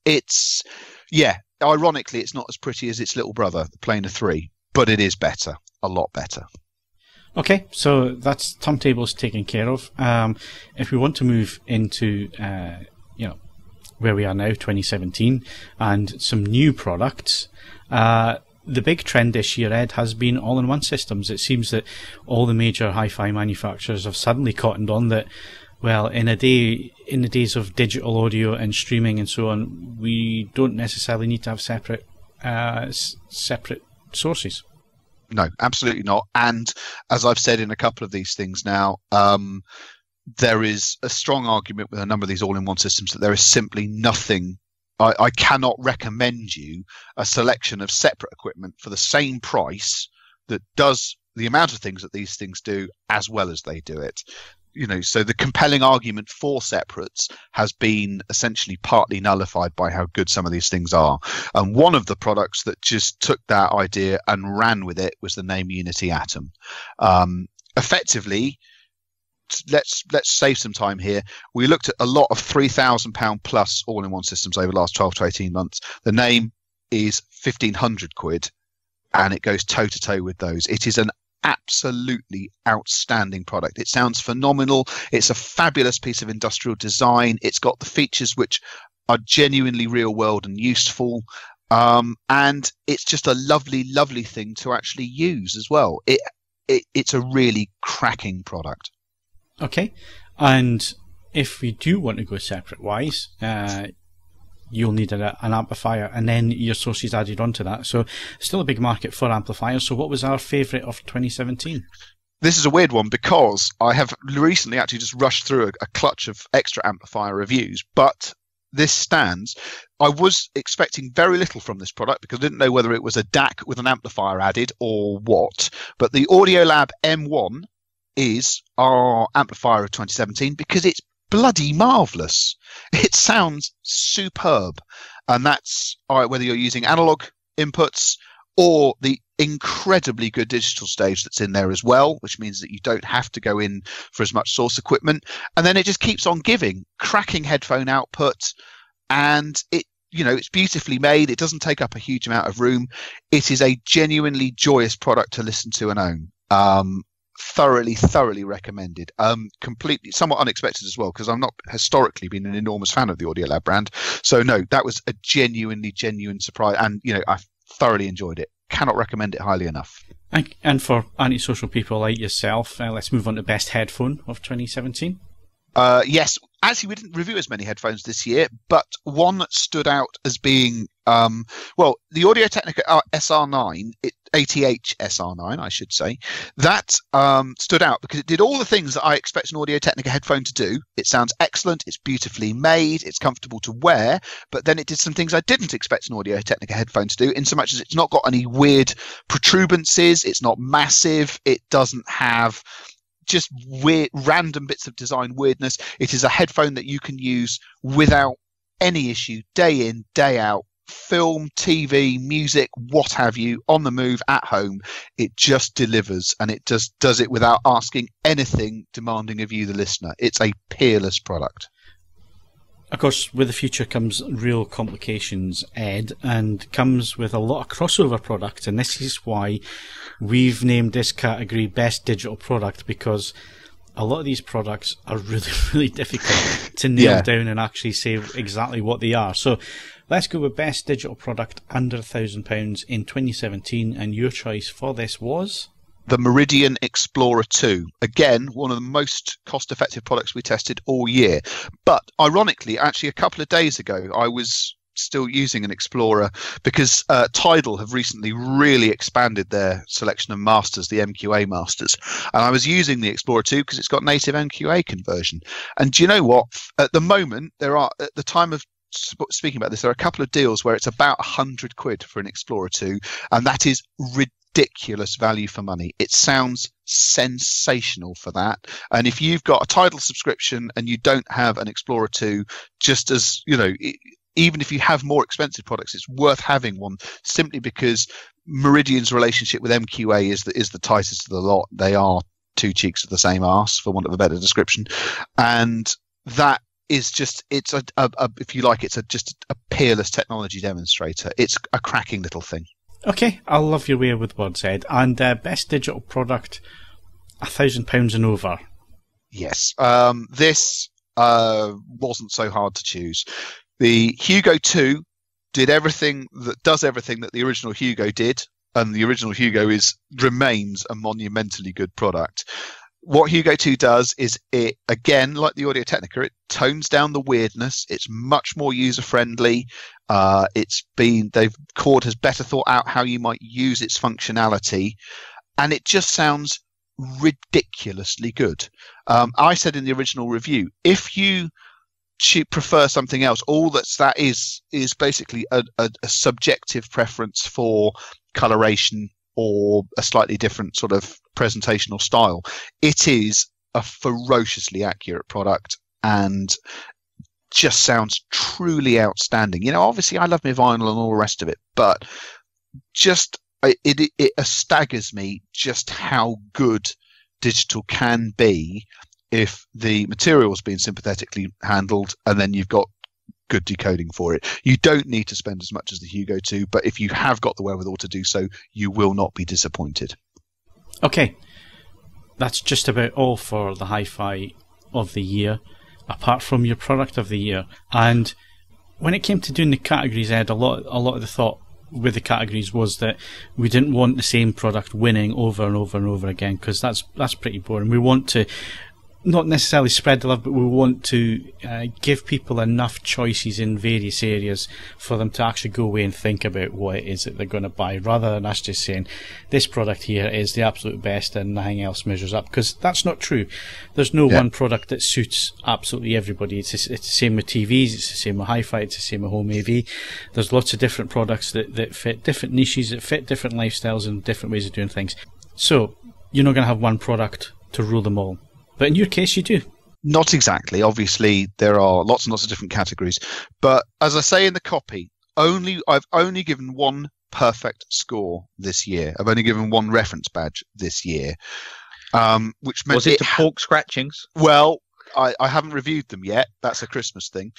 Ironically, it's not as pretty as its little brother, the Planar 3, but it is better, a lot better. Okay, so that's turntables taken care of. If we want to move into where we are now, 2017, and some new products, the big trend this year, Ed, has been all-in-one systems. It seems that all the major hi-fi manufacturers have suddenly cottoned on that, well, in the days of digital audio and streaming and so on, we don't necessarily need to have separate sources. No, absolutely not. And as I've said in a couple of these things now, there is a strong argument with a number of these all-in-one systems that there is simply nothing. I cannot recommend you a selection of separate equipment for the same price that does the amount of things that these things do as well as they do it. So the compelling argument for separates has been essentially partly nullified by how good some of these things are. And one of the products that just took that idea and ran with it was the name Unity Atom. Effectively, let's save some time here. We looked at a lot of £3,000 plus all-in-one systems over the last 12 to 18 months. The name is £1,500, and it goes toe to toe with those. It is an absolutely outstanding product. It sounds phenomenal. It's a fabulous piece of industrial design. It's got the features which are genuinely real world and useful. And it's just a lovely, lovely thing to actually use as well. It's a really cracking product. Okay, and if we do want to go separate wise, you'll need an amplifier, and then your sources added onto that. So still a big market for amplifiers. So what was our favourite of 2017? This is a weird one because I have recently actually just rushed through a clutch of extra amplifier reviews, but this stands. I was expecting very little from this product because I didn't know whether it was a DAC with an amplifier added or what, but the Audiolab M1 is our amplifier of 2017 because it's bloody marvellous. It sounds superb, and that's whether you're using analog inputs or the incredibly good digital stage that's in there as well, which means that you don't have to go in for as much source equipment, and then it just keeps on giving. Cracking headphone output, and it's beautifully made. It doesn't take up a huge amount of room. It is a genuinely joyous product to listen to and own. Thoroughly recommended. Completely, somewhat unexpected as well, because I've not historically been an enormous fan of the Audiolab brand. So no, that was a genuine surprise, and I thoroughly enjoyed it. Cannot recommend it highly enough. And for antisocial people like yourself, let's move on to best headphone of 2017. Yes, actually we didn't review as many headphones this year, but one that stood out as being the Audio-Technica SR9, ATH SR9, I should say, that stood out because it did all the things that I expect an Audio-Technica headphone to do. It sounds excellent, it's beautifully made, it's comfortable to wear, but then it did some things I didn't expect an Audio-Technica headphone to do, in so much as it's not got any weird protuberances, it's not massive, it doesn't have just weird random bits of design weirdness. It is a headphone that you can use without any issue, day in, day out, film, TV, music, what have you, on the move, at home. It just delivers, and it just does it without asking anything demanding of you, the listener. It's a peerless product. Of course, with the future comes real complications, Ed, and comes with a lot of crossover products, and this is why we've named this category Best Digital Product, because a lot of these products are really, really difficult to nail down and actually say exactly what they are. So let's go with Best Digital Product under £1,000 in 2017, and your choice for this was? The Meridian Explorer 2. Again, one of the most cost-effective products we tested all year. But ironically, actually, a couple of days ago, I was still using an Explorer because Tidal have recently really expanded their selection of masters, the MQA masters. And I was using the Explorer 2 because it's got native MQA conversion. And do you know what? At the moment, there are, at the time of speaking about this, there are a couple of deals where it's about £100 for an Explorer 2, and that is ridiculous value for money. It sounds sensational for that. And if you've got a Tidal subscription and you don't have an Explorer 2, just as you know, even if you have more expensive products, it's worth having one, simply because Meridian's relationship with MQA is the tightest of the lot. They are two cheeks of the same arse, for want of a better description, and that is just, it's a if you like, it's just a peerless technology demonstrator. It's a cracking little thing. Okay, I love your way with words, Ed. And Best Digital Product, £1,000 and over. Yes, this wasn't so hard to choose. The Hugo 2 does everything that the original Hugo did, and the original Hugo remains a monumentally good product. What Hugo 2 does is, it, again, like the Audio Technica, it tones down the weirdness. It's much more user-friendly. Chord has better thought out how you might use its functionality, and it just sounds ridiculously good. I said in the original review, if you prefer something else, all that is basically a subjective preference for coloration or a slightly different sort of presentational style. It is a ferociously accurate product and just sounds truly outstanding. You know, obviously I love my vinyl and all the rest of it, but just it staggers me just how good digital can be if the material's been sympathetically handled and then you've got good decoding for it. You don't need to spend as much as the Hugo 2, but if you have got the wherewithal to do so, you will not be disappointed. Okay, that's just about all for the Hi-Fi of the year, apart from your product of the year. And when it came to doing the categories, Ed, a lot of the thought with the categories was that we didn't want the same product winning over and over and over again, because that's pretty boring. We want to not necessarily spread the love, but we want to give people enough choices in various areas for them to actually go away and think about what it is that they're going to buy, rather than us just saying this product here is the absolute best and nothing else measures up, because that's not true. There's no one product that suits absolutely everybody. It's the same with TVs, it's the same with Hi-Fi, it's the same with home AV. There's lots of different products that fit different niches, that fit different lifestyles and different ways of doing things. So you're not going to have one product to rule them all. But in your case, you do. Not exactly. Obviously, there are lots and lots of different categories. But as I say in the copy, I've only given one perfect score this year. I've only given one reference badge this year. Which meant was it to pork scratchings? Well, I haven't reviewed them yet. That's a Christmas thing.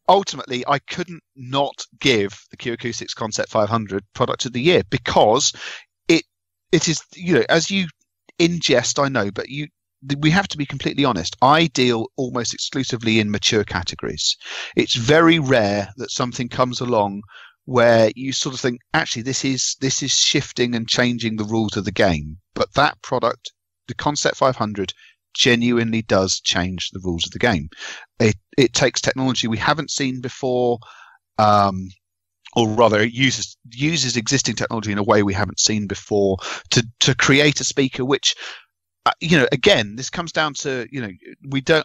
Ultimately, I couldn't not give the Q Acoustics Concept 500 product of the year, because it is, you know, as you in jest, I know, but we have to be completely honest. I deal almost exclusively in mature categories. It's very rare that something comes along where you sort of think, actually, this is shifting and changing the rules of the game. But that product, the Concept 500, genuinely does change the rules of the game. It takes technology we haven't seen before, or rather, it uses existing technology in a way we haven't seen before to create a speaker which, you know, again, this comes down to, you know,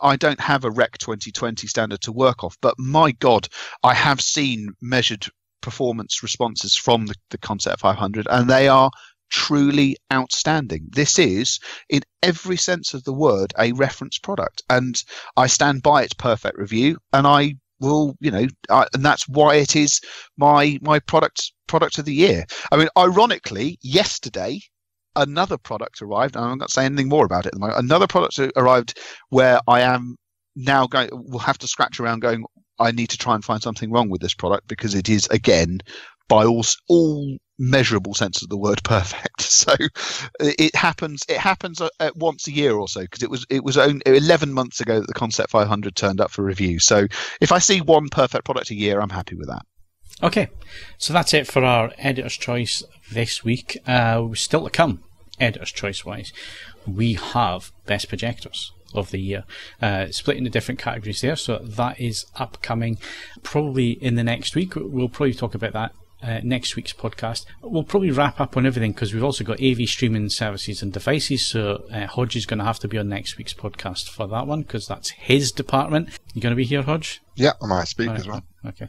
I don't have a Rec 2020 standard to work off, but my God, I have seen measured performance responses from the Concept 500, and they are truly outstanding. This is, in every sense of the word, a reference product, and I stand by its perfect review, and I will, you know, and that's why it is my product of the year. I mean, ironically, yesterday another product arrived, and I'm not saying anything more about it at the moment. Another product arrived where I am now will have to scratch around going, I need to try and find something wrong with this product, because it is, again, by all measurable sense of the word, perfect. So it happens once a year or so, because it was only 11 months ago that the Concept 500 turned up for review. So if I see one perfect product a year, I'm happy with that. Okay, so that's it for our Editor's Choice this week. Still to come, Editor's Choice wise, we have Best Projectors of the year, split into different categories there, so that is upcoming probably in the next week. We'll probably talk about that next week's podcast. We'll probably wrap up on everything, because we've also got AV streaming services and devices, so Hodge is going to have to be on next week's podcast for that one, because that's his department. You going to be here, Hodge? Yeah, I might speak as well. Okay.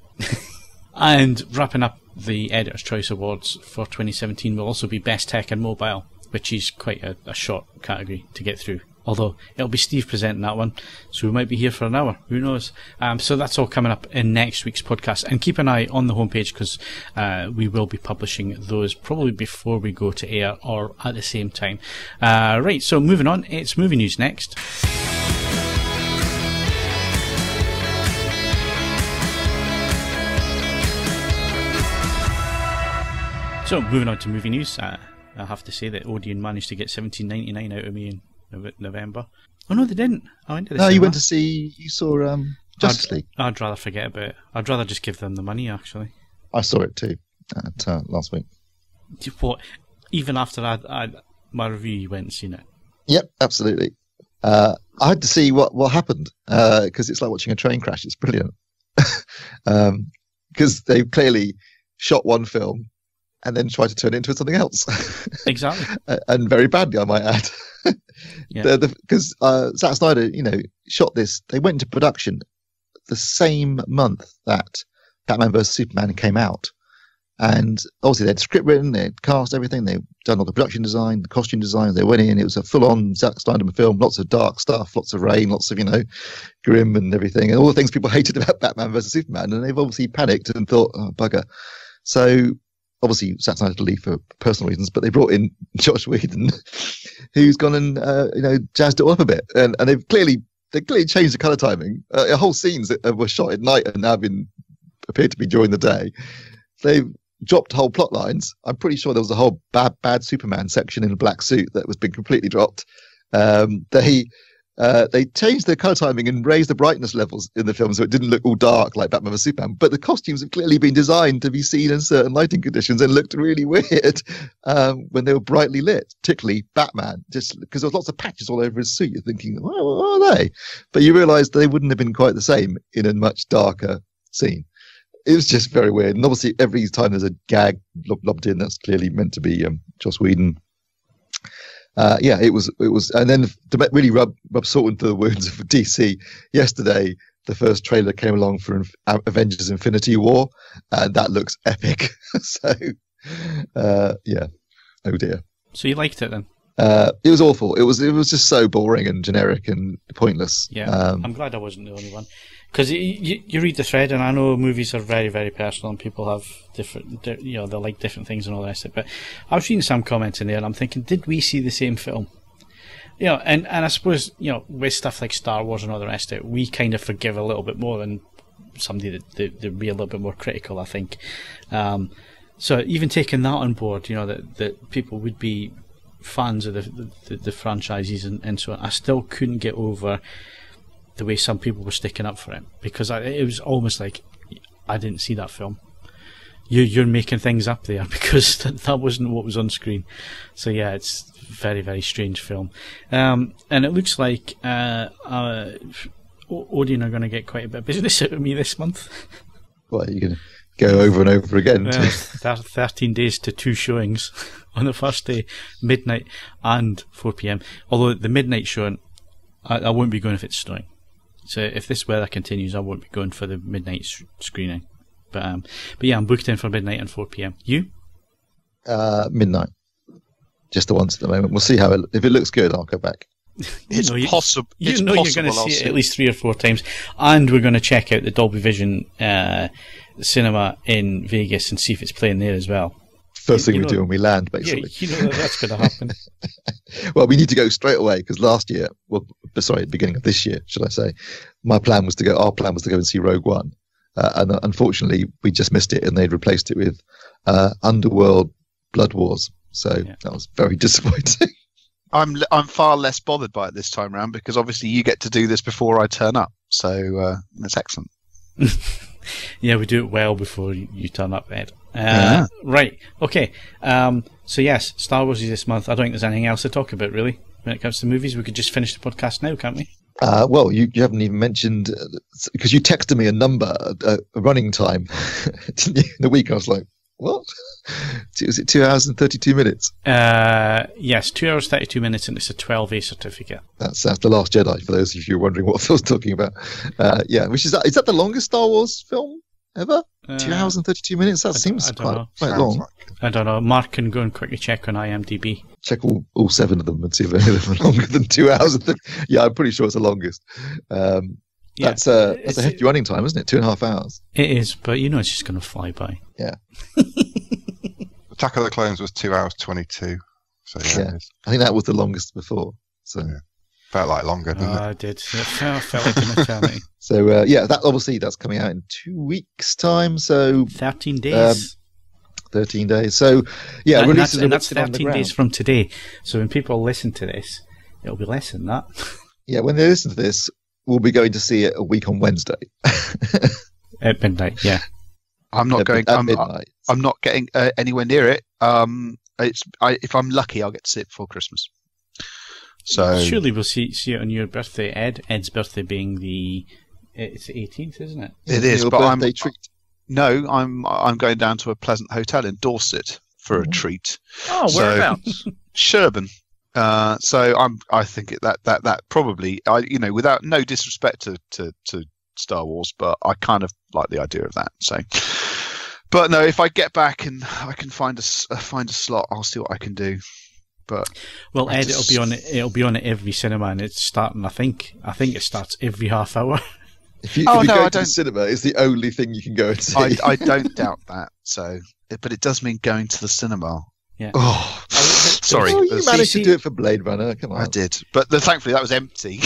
And wrapping up the Editor's Choice Awards for 2017 will also be Best Tech and Mobile, which is quite a short category to get through. Although it'll be Steve presenting that one, so we might be here for an hour. Who knows? So that's all coming up in next week's podcast. And keep an eye on the homepage, because we will be publishing those probably before we go to air or at the same time. Right, so moving on, it's movie news next. So moving on to movie news, I have to say that Odeon managed to get $17.99 out of me in November. Oh no, they didn't. I went to the cinema. You saw Justice League. I'd rather forget about it. I'd rather just give them the money, actually. I saw it too last week. What? Even after my review, you went and seen it? Yep, absolutely. I had to see what happened, because it's like watching a train crash. It's brilliant. Because they clearly shot one film and then tried to turn it into something else. Exactly. And very badly, I might add. Yeah. Because Zack Snyder, shot this. They went into production the same month that Batman vs Superman came out, and obviously they had script written, they had cast everything, they'd done all the production design, the costume design. They went in. It was a full-on Zack Snyder film. Lots of dark stuff, lots of rain, lots of grim and everything, and all the things people hated about Batman vs Superman. And they've obviously panicked and thought, oh bugger. So obviously Zack Snyder had to leave for personal reasons, but they brought in Josh Whedon, who's gone and jazzed it up a bit, and they've clearly changed the color timing. Whole scenes that were shot at night and now appeared to be during the day. They've dropped whole plot lines. I'm pretty sure there was a whole bad Superman section in a black suit that was been completely dropped. They changed the color timing and raised the brightness levels in the film so it didn't look all dark like Batman vs Superman. But the costumes have clearly been designed to be seen in certain lighting conditions and looked really weird when they were brightly lit, particularly Batman, just because there was lots of patches all over his suit. You're thinking, what are they? But you realise they wouldn't have been quite the same in a much darker scene. It was just very weird. And obviously every time there's a gag lobbed in, that's clearly meant to be Joss Whedon. It was, and then to really rub salt into the wounds of DC, yesterday the first trailer came along for Avengers Infinity War, and that looks epic. So, oh dear. So you liked it then? It was awful. It was just so boring and generic and pointless. Yeah, I'm glad I wasn't the only one. Because you read the thread, and I know movies are very, very personal, and people have different, they like different things and all the rest of it. But I was reading some comments in there, and I'm thinking, did we see the same film? And I suppose, with stuff like Star Wars and all the rest of it, we kind of forgive a little bit more than somebody that be a little bit more critical, I think. So even taking that on board, that people would be fans of the franchises and so on, I still couldn't get over the way some people were sticking up for it, because it was almost like I didn't see that film. You're making things up there, because that wasn't what was on screen. So yeah, it's a very, very strange film, and it looks like Odeon are going to get quite a bit of business out of me this month. What, are you going to go over and over again? 13 days to 2 showings on the first day, midnight and 4 p.m. Although the midnight showing, I won't be going if it's snowing. So if this weather continues, I won't be going for the midnight screening. But yeah, I'm booked in for midnight and 4 p.m. You? Midnight. Just the once at the moment. We'll see if it looks good, I'll go back. It's possible. You're going to see it at least 3 or 4 times, and we're going to check out the Dolby Vision cinema in Vegas and see if it's playing there as well. First thing we do when we land, basically. Yeah, that's going to happen. Well, we need to go straight away, because last year, sorry, the beginning of this year, should I say. Our plan was to go and see Rogue One. And unfortunately, we just missed it, and they'd replaced it with Underworld Blood Wars. So that was very disappointing. I'm far less bothered by it this time round because obviously you get to do this before I turn up. So that's excellent. Yeah, we do it well before you turn up, Ed. Right. Okay. So yes, Star Wars is this month. I don't think there's anything else to talk about really when it comes to movies. We could just finish the podcast now, can't we? Well, you haven't even mentioned, because you texted me a number, a running time, didn't you? In the week, I was like, what? Was it 2 hours and 32 minutes? Yes, 2 hours 32 minutes, and it's a 12A certificate. That's The Last Jedi, for those of you wondering what I was talking about. Yeah, which is that the longest Star Wars film ever? 2 hours and 32 minutes? That seems quite long. I don't know. Mark can go and quickly check on IMDb. Check all 7 of them and see if any of them are longer than 2 hours. Yeah, I'm pretty sure it's the longest. That's a hefty running time, isn't it? 2.5 hours. It is, but you know it's just going to fly by. Yeah. Attack of the Clones was 2 hours 22. So yeah. I think that was the longest before. So felt like longer, didn't it? I did. It felt like an eternity. So that's coming out in 2 weeks' time. So 13 days. 13 days. So that's 13 days from today. So when people listen to this, it'll be less than that. Yeah, when they listen to this, we'll be going to see it a week on Wednesday. At midnight, yeah. I'm not going. Midnight. I'm not getting anywhere near it. If I'm lucky, I'll get to see it before Christmas. So surely we'll see it on your birthday, Ed. Ed's birthday being it's the 18th, isn't it? It is, your but birthday treat. No, I'm going down to a pleasant hotel in Dorset for a treat. Oh, whereabouts? Sherborne. So I think that probably, without no disrespect to Star Wars, but I kind of like the idea of that. So, but no, if I get back and I can find a slot, I'll see what I can do. But Ed, it'll be on at every cinema, and it's starting. I think it starts every half hour. If you go to the cinema, it's the only thing you can go and see. I don't doubt that. So, but it does mean going to the cinema. Yeah. Oh, sorry. Oh, you managed to do it for Blade Runner. Come on. I did, but thankfully that was empty.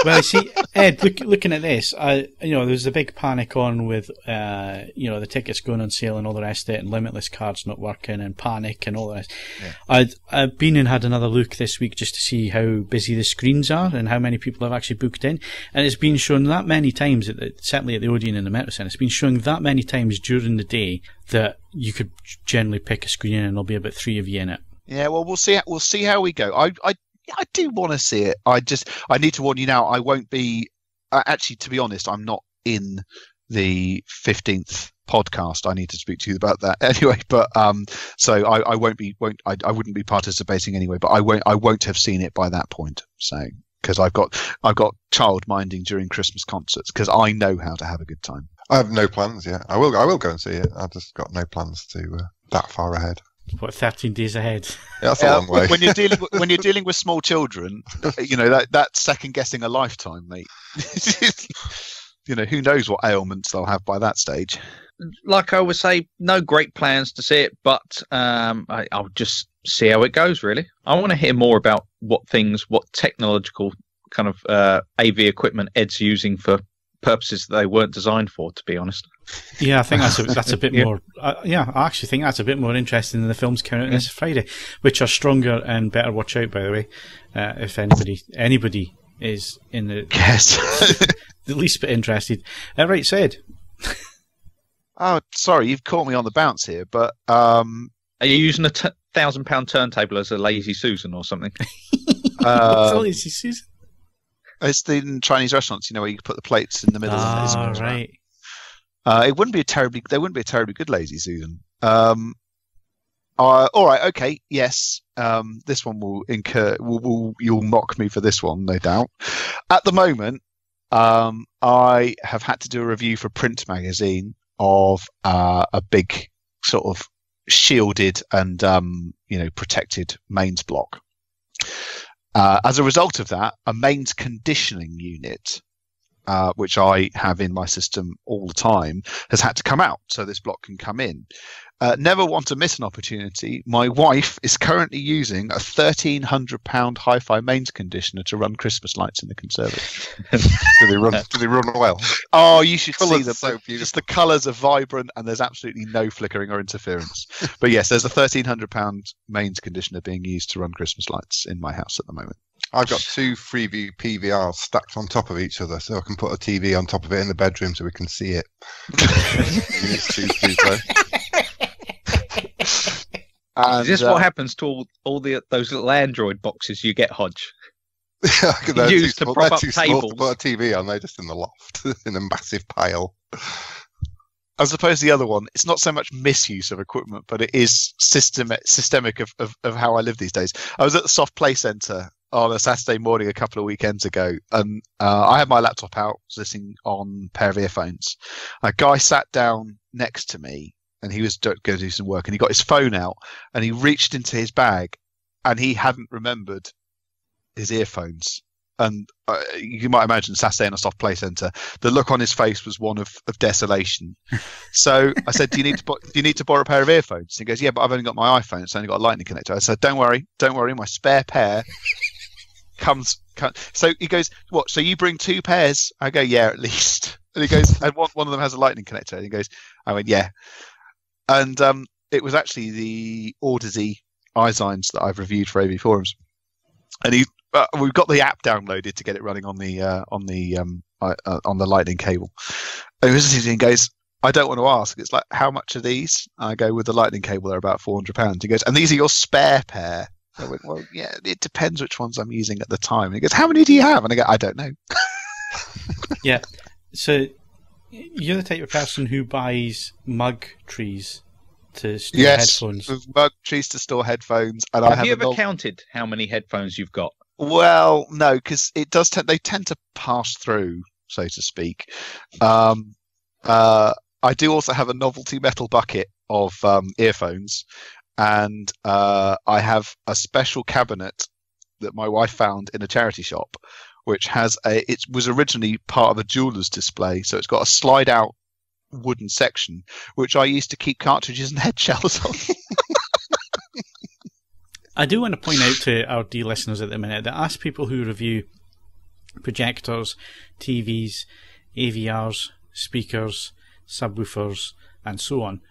Well, see, Ed, looking at this, there was a big panic on with, the tickets going on sale and all the rest of it, and Limitless cards not working, and panic and all the rest. Yeah. I've been and had another look this week just to see how busy the screens are and how many people have actually booked in, and it's been shown that many times, certainly at the Odeon and the Metro Centre, it's been showing that many times during the day that you could generally pick a screen and there'll be about 3 of you in it. Yeah, well, we'll see how we go. I do want to see it. I need to warn you now. I won't be. Actually, to be honest, I'm not in the 15th podcast. I need to speak to you about that anyway. But so I won't be. I wouldn't be participating anyway. But I won't have seen it by that point. So because I've got child minding during Christmas concerts because I know how to have a good time. I have no plans yet. I will go and see it. I've just got no plans to that far ahead. What, 13 days ahead? Yeah, that's a long way. When you're dealing with small children, that's second guessing a lifetime, mate. Who knows what ailments they'll have by that stage. Like I always say, no great plans to see it, but I'll just see how it goes. Really, I want to hear more about what technological kind of AV equipment Ed's using for purposes that they weren't designed for, to be honest. Yeah, I think that's a bit more. I actually think that's a bit more interesting than the films coming out this Friday, which are stronger and better. Watch out, by the way, if anybody is in the the least bit interested. Right, Sid. Oh, sorry, you've caught me on the bounce here, but are you using a £1,000 turntable as a lazy Susan or something? What's a lazy Susan? It's in Chinese restaurants, where you put the plates in the middle. Oh, right. They wouldn't be a terribly good lazy Susan. All right, okay, yes. This one will incur. You'll mock me for this one, no doubt. At the moment, I have had to do a review for Print Magazine of a big sort of shielded and protected mains block. As a result of that, a mains conditioning unit, which I have in my system all the time, has had to come out so this block can come in. never want to miss an opportunity. My wife is currently using a £1,300 HiFi mains conditioner to run Christmas lights in the conservatory. Do they run well? Oh, you should see Colours them. so beautiful. Just the colours are vibrant, and there's absolutely no flickering or interference. But yes, there's a £1,300 mains conditioner being used to run Christmas lights in my house at the moment. I've got 2 Freeview PVRs stacked on top of each other, so I can put a TV on top of it in the bedroom so we can see it. Is this what happens to all those little Android boxes you get, Hodge? They're used to prop up too tables. small to put a TV on. They're just in the loft in a massive pile. I suppose the other one, it's not so much misuse of equipment, but it is systemic of how I live these days. I was at the Soft Play Centre on a Saturday morning a couple of weekends ago, and I had my laptop out, listening on a pair of earphones. A guy sat down next to me, and he was going to do some work, and he got his phone out, and he reached into his bag, and he hadn't remembered his earphones. And you might imagine Saturday in a Soft Play Centre, the look on his face was one of desolation. So I said, do you need to borrow a pair of earphones? He goes, yeah, but I've only got my iPhone. It's only got a lightning connector. I said, don't worry, my spare pair comes. So he goes, what? So you bring 2 pairs? I go, yeah, at least. And he goes, and one of them has a lightning connector. And he goes, I went, yeah. And it was actually the Audesy iZines that I've reviewed for AVForums. And we've got the app downloaded to get it running on the lightning cable. And he was listening and goes, I don't want to ask. It's like, how much are these? I go, with the lightning cable, they're about £400. He goes, and these are your spare pair? I went, well, yeah, it depends which ones I'm using at the time. And he goes, how many do you have? And I go, I don't know. Yeah. So you're the type of person who buys mug trees to store headphones. Yes, mug trees to store headphones. And have you ever counted how many headphones you've got? Well, no, because it does. They tend to pass through, so to speak. I do also have a novelty metal bucket of earphones, and I have a special cabinet that my wife found in a charity shop, which has it was originally part of a jeweler's display, so it's got a slide out wooden section which I used to keep cartridges and head shells on. I do want to point out to our dear listeners at the minute that as people who review projectors, TVs, AVRs, speakers, subwoofers, and so on,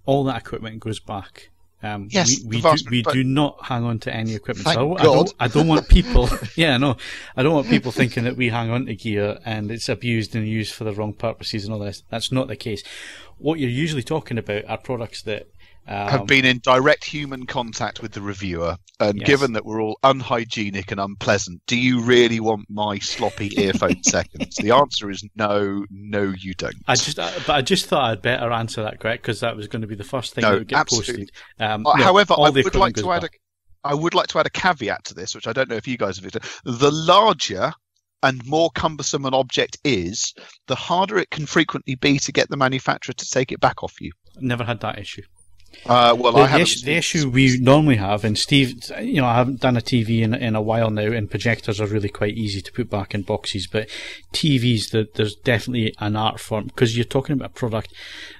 all that equipment goes back. Yes, we do not hang on to any equipment. Thank So God. I don't want people. Yeah, no, I don't want people thinking that we hang on to gear and it's abused and used for the wrong purposes and all this. That's not the case. What you're usually talking about are products that have been in direct human contact with the reviewer, and Yes. given that we're all unhygienic and unpleasant, do you really want my sloppy earphone seconds? The answer is no, you don't. I just thought I'd better answer that correct because that was going to be the first thing No, that would get absolutely. posted. However, all I the would like equipment to goes add back. I would like to add a caveat to this, which I don't know if you guys have. The larger and more cumbersome an object is, the harder it can frequently be to get the manufacturer to take it back off you. Never had that issue. The issue we normally have, and Steve, I haven't done a TV in a while now, and projectors are really quite easy to put back in boxes, but TVs, there's definitely an art form, because you're talking about a product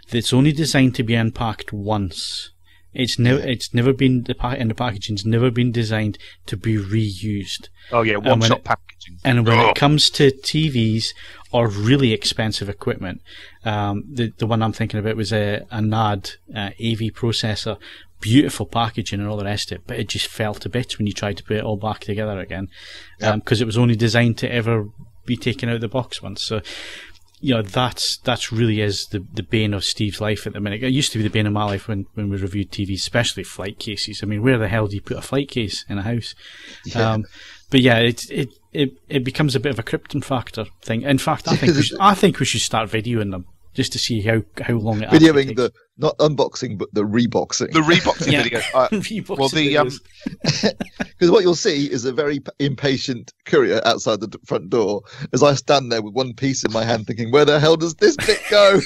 that's only designed to be unpacked once. It's never been, in the packaging's never been designed to be reused. Oh yeah, one-shot packaging. And when it comes to TVs or really expensive equipment, the one I'm thinking about was a NAD AV processor, beautiful packaging and all the rest of it, but it just fell to bits when you tried to put it all back together again, because it was only designed to ever be taken out of the box once. So, that's really is the bane of Steve's life at the minute. It used to be the bane of my life when we reviewed TVs, especially flight cases. I mean, where the hell do you put a flight case in a house? Yeah. But yeah, it becomes a bit of a Krypton factor thing. In fact, I think we should start videoing them just to see how long it actually takes. Videoing not unboxing, but the reboxing. The reboxing video. Reboxing Because what you'll see is a very impatient courier outside the front door as I stand there with one piece in my hand thinking, where the hell does this bit go?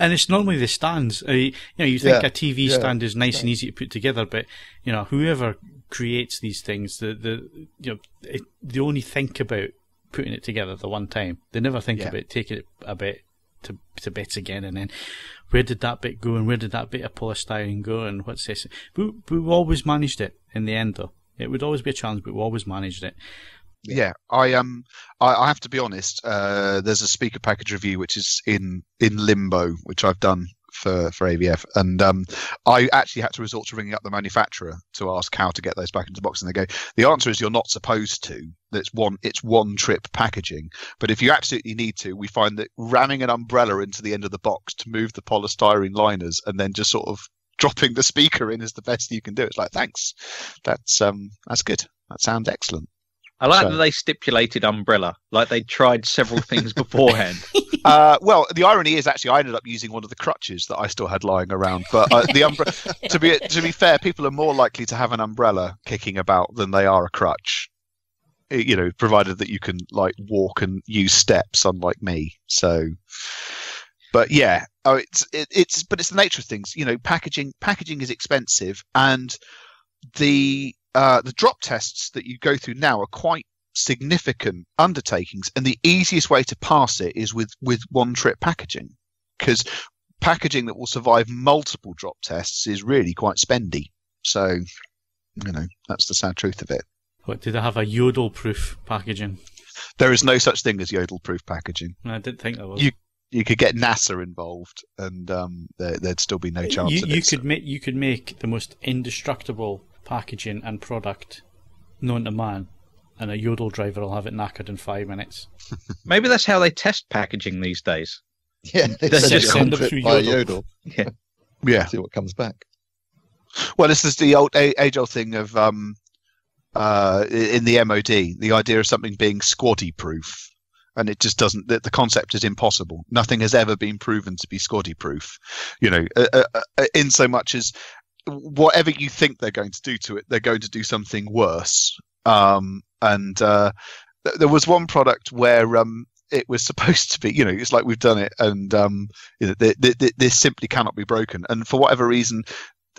And it's normally the stands. You think a TV stand is nice and easy to put together, but whoever creates these things, they only think about putting it together the one time. They never think about taking it a bit to bits again and then where did that bit go and where did that bit of polystyrene go and what's this? We always managed it in the end, though. It would always be a challenge, but we always managed it. Yeah, I have to be honest. There's a speaker package review which is in limbo, which I've done for AVF, and I actually had to resort to ringing up the manufacturer to ask how to get those back into the box, and they go, the answer is you're not supposed to. It's one trip packaging, but if you absolutely need to, we find that ramming an umbrella into the end of the box to move the polystyrene liners and then just sort of dropping the speaker in is the best you can do. It's like, thanks, that's good. That sounds excellent. I like that they stipulated umbrella, like they tried several things beforehand. Well, the irony is actually I ended up using one of the crutches that I still had lying around. But to be fair, people are more likely to have an umbrella kicking about than they are a crutch. You know, provided that you can like walk and use steps, unlike me. So, but yeah, it's the nature of things. You know, packaging is expensive, and the drop tests that you go through now are quite significant undertakings, and the easiest way to pass it is with one trip packaging, because packaging that will survive multiple drop tests is really quite spendy. So, you know, that's the sad truth of it. What, do they have a yodel-proof packaging? There is no such thing as yodel-proof packaging. I didn't think there was. You could get NASA involved, and there'd still be no chance. You could make the most indestructible packaging and product known to man, and a yodel driver will have it knackered in 5 minutes. Maybe that's how they test packaging these days. Yeah, they send it through yodel. Yeah. See what comes back. Well, this is the age-old thing of in the MOD, the idea of something being squaddy-proof, and it just doesn't. The concept is impossible. Nothing has ever been proven to be squaddy-proof. You know, in so much as whatever you think they're going to do to it, they're going to do something worse. And there was one product where it was supposed to be, you know, it's like we've done it, and you know, this simply cannot be broken. And for whatever reason,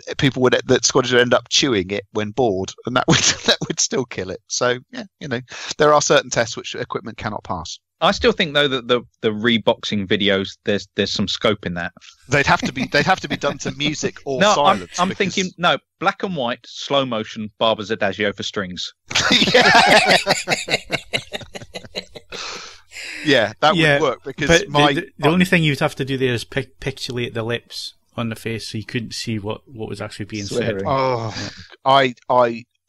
squaddies would end up chewing it when bored, and that would still kill it. So yeah, you know, there are certain tests which equipment cannot pass. I still think though that the reboxing videos, there's some scope in that. They'd have to be done to music or no, silence. I'm thinking no, black and white, slow motion, Barber's Adagio for strings. Yeah, that would work, because the only thing you'd have to do there is pixelate the lips on the face, so you couldn't see what was actually being said. Oh, yeah.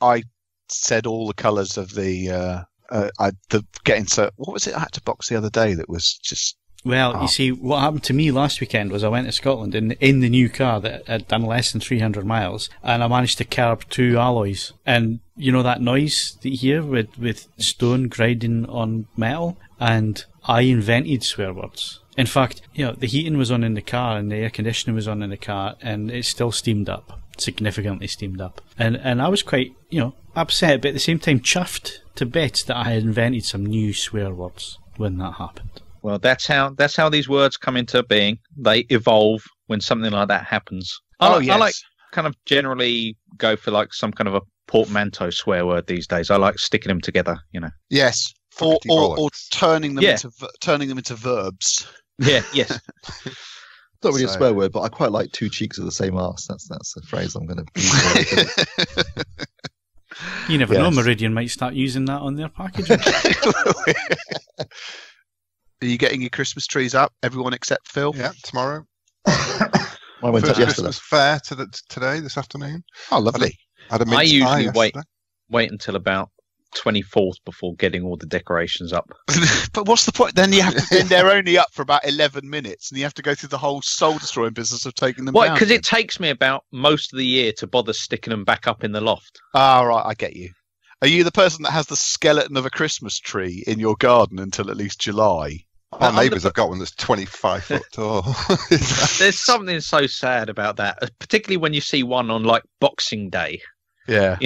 I said all the colours of the what was it I had to box the other day that was just. Well, you see, what happened to me last weekend was I went to Scotland in the new car that had done less than 300 miles, and I managed to carb 2 alloys. And you know that noise that you hear with stone grinding on metal? And I invented swear words. In fact, you know, the heating was on in the car and the air conditioning was on in the car, and it still steamed up, significantly steamed up. And I was quite, you know, upset, but at the same time chuffed to bits that I had invented some new swear words when that happened. Well, that's how these words come into being. They evolve when something like that happens. I like kind of generally go for like some kind of a portmanteau swear word these days. I like sticking them together, you know. Yes, or turning them into verbs. Yeah, yes. It's not really a swear word, but I quite like 2 cheeks of the same arse. That's a phrase I'm going to use. You never know, Meridian might start using that on their packaging. Are you getting your Christmas trees up? Everyone except Phil? Yeah, tomorrow. I went up yesterday. Christmas fair today, this afternoon. Oh, lovely. I usually wait until about 24th before getting all the decorations up. But what's the point? Then they're only up for about 11 minutes, and you have to go through the whole soul-destroying business of taking them down. Well, because it takes me about most of the year to bother sticking them back up in the loft. Ah, right, I get you. Are you the person that has the skeleton of a Christmas tree in your garden until at least July? Our neighbours have got one that's 25 foot tall. There's something so sad about that, particularly when you see one on like Boxing Day. Yeah.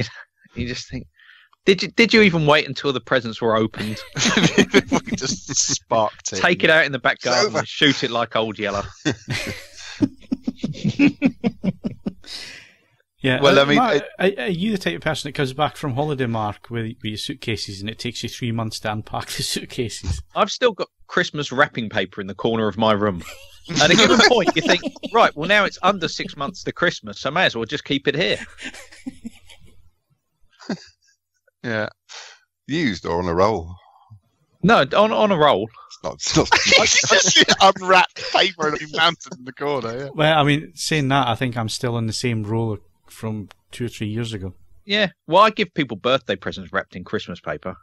You just think, did you even wait until the presents were opened? Just sparked it. Take it out in the back garden and shoot it like Old Yeller. Yeah. Well, I mean, Mark, are you the type of person that comes back from holiday, Mark, with your suitcases, and it takes you 3 months to unpack the suitcases? I've still got Christmas wrapping paper in the corner of my room. At a given point, you think, right, well, now it's under 6 months to Christmas, so I may as well just keep it here. Yeah. Used or on a roll? No, on a roll. It's not Just unwrapped paper and mounted in the corner. Yeah. Well, I mean, saying that, I think I'm still on the same roll from 2 or 3 years ago. Yeah. Well, I give people birthday presents wrapped in Christmas paper.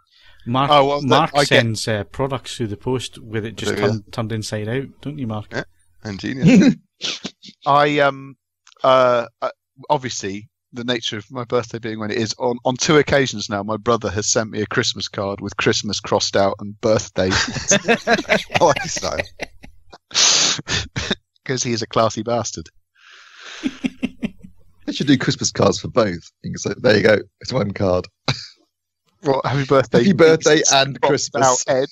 Mark sends products through the post with it just turned inside out, don't you, Mark? Yeah, ingenious. Obviously, the nature of my birthday being when it is, on 2 occasions now, my brother has sent me a Christmas card with Christmas crossed out and birthday. I like his style. Because he is a classy bastard. They should do Christmas cards for both. You can say, there you go, it's one card. Well, happy birthday and Christmas. Ed.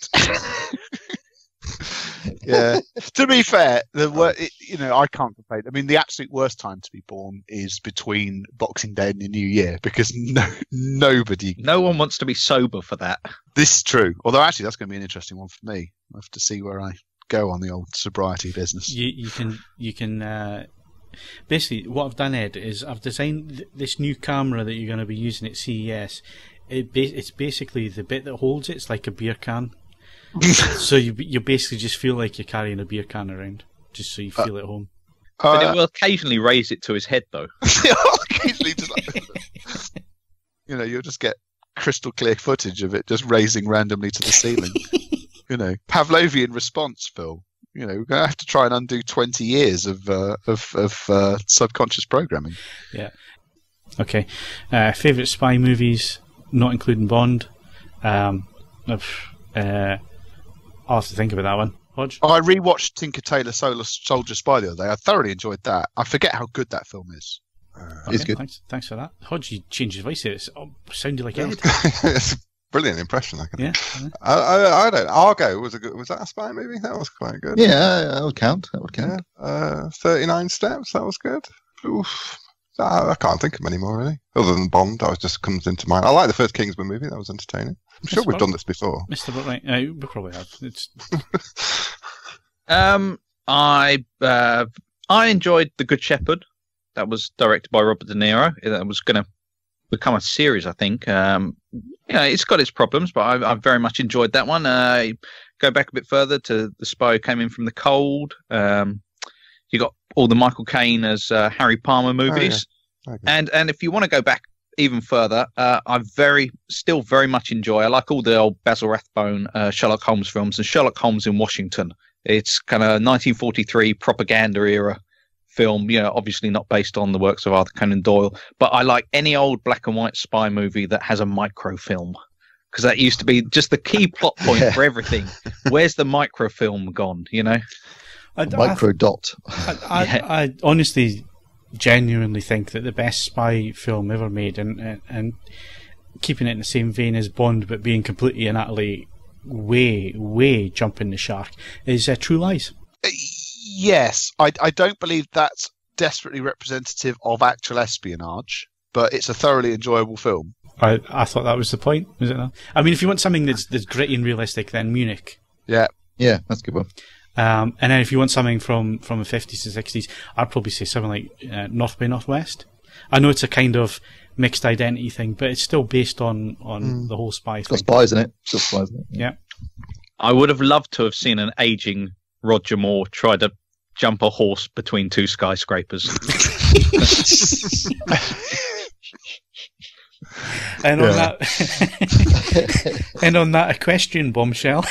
Yeah. To be fair, I can't complain. I mean, the absolute worst time to be born is between Boxing Day and the New Year because nobody. No one wants to be sober for that. This is true. Although, actually, that's going to be an interesting one for me. I have to see where I go on the old sobriety business. You can. Basically, what I've done, Ed, is I've designed this new camera that you're going to be using at CES. It's basically the bit that holds it. It's like a beer can. So you basically just feel like you're carrying a beer can around, just so you feel at home. But it will occasionally raise it to his head, though. Occasionally, you'll just get crystal clear footage of it just raising randomly to the ceiling. Pavlovian response, Phil. We're going to have to try and undo 20 years of subconscious programming. Yeah. Okay. Favorite spy movies, not including Bond. I'll have to think about that one. Hodge? I rewatched Tinker Tailor Soldier Spy the other day. I thoroughly enjoyed that. I forget how good that film is. It's good. Thanks for that. Hodge, you changed your voice here. It sounded like Ed. It's a brilliant impression. I Yeah. I don't. Argo was that a spy movie? That was quite good. Yeah, that would count. Yeah. 39 Steps. That was good. Oof. I can't think of many more really, other than Bond. That just comes into mind. I like the first Kingsman movie. That was entertaining. I'm sure we've done this before. Mr. Botwright, we probably have. It's. I enjoyed The Good Shepherd. That was directed by Robert De Niro. That was going to become a series, I think. It's got its problems, but I very much enjoyed that one. Go back a bit further to The Spy Who Came In From the Cold. You got all the Michael Caine as Harry Palmer movies. Oh, yeah. Okay. And if you want to go back even further, I still very much enjoy. I like all the old Basil Rathbone Sherlock Holmes films and Sherlock Holmes in Washington. It's kind of 1943 propaganda era film, obviously not based on the works of Arthur Conan Doyle, but I like any old black and white spy movie that has a microfilm, because that used to be just the key plot point for everything. Where's the microfilm gone, Microdot. I honestly, genuinely think that the best spy film ever made, and keeping it in the same vein as Bond, but being completely and utterly way jumping the shark, is True Lies. Yes, I don't believe that's desperately representative of actual espionage, but it's a thoroughly enjoyable film. I thought that was the point, was it not? I mean, if you want something that's gritty and realistic, then Munich. Yeah, that's a good one. And then if you want something from the 50s to 60s, I'd probably say something like North by Northwest. I know it's a kind of mixed identity thing, but it's still based on the whole spy thing. It's got spies in it. It's got spies in it. Yeah. I would have loved to have seen an aging Roger Moore try to jump a horse between 2 skyscrapers. And on that equestrian bombshell,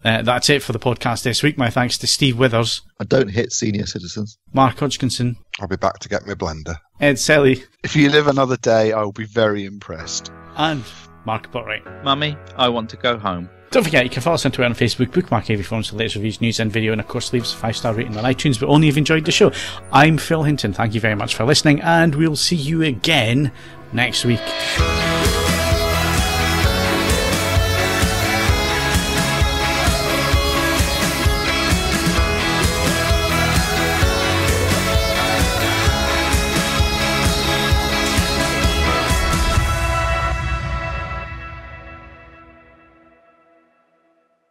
that's it for the podcast this week. My thanks to Steve Withers. I don't hit senior citizens. Mark Hodgkinson. I'll be back to get my blender. Ed Selley. If you live another day, I will be very impressed. And Mark Botwright. Mummy, I want to go home. Don't forget, you can follow us on Twitter and Facebook, bookmark AVForums for latest reviews, news and video, and of course leave us a 5-star rating on iTunes, but only if you enjoyed the show. I'm Phil Hinton. Thank you very much for listening, and we'll see you again next week.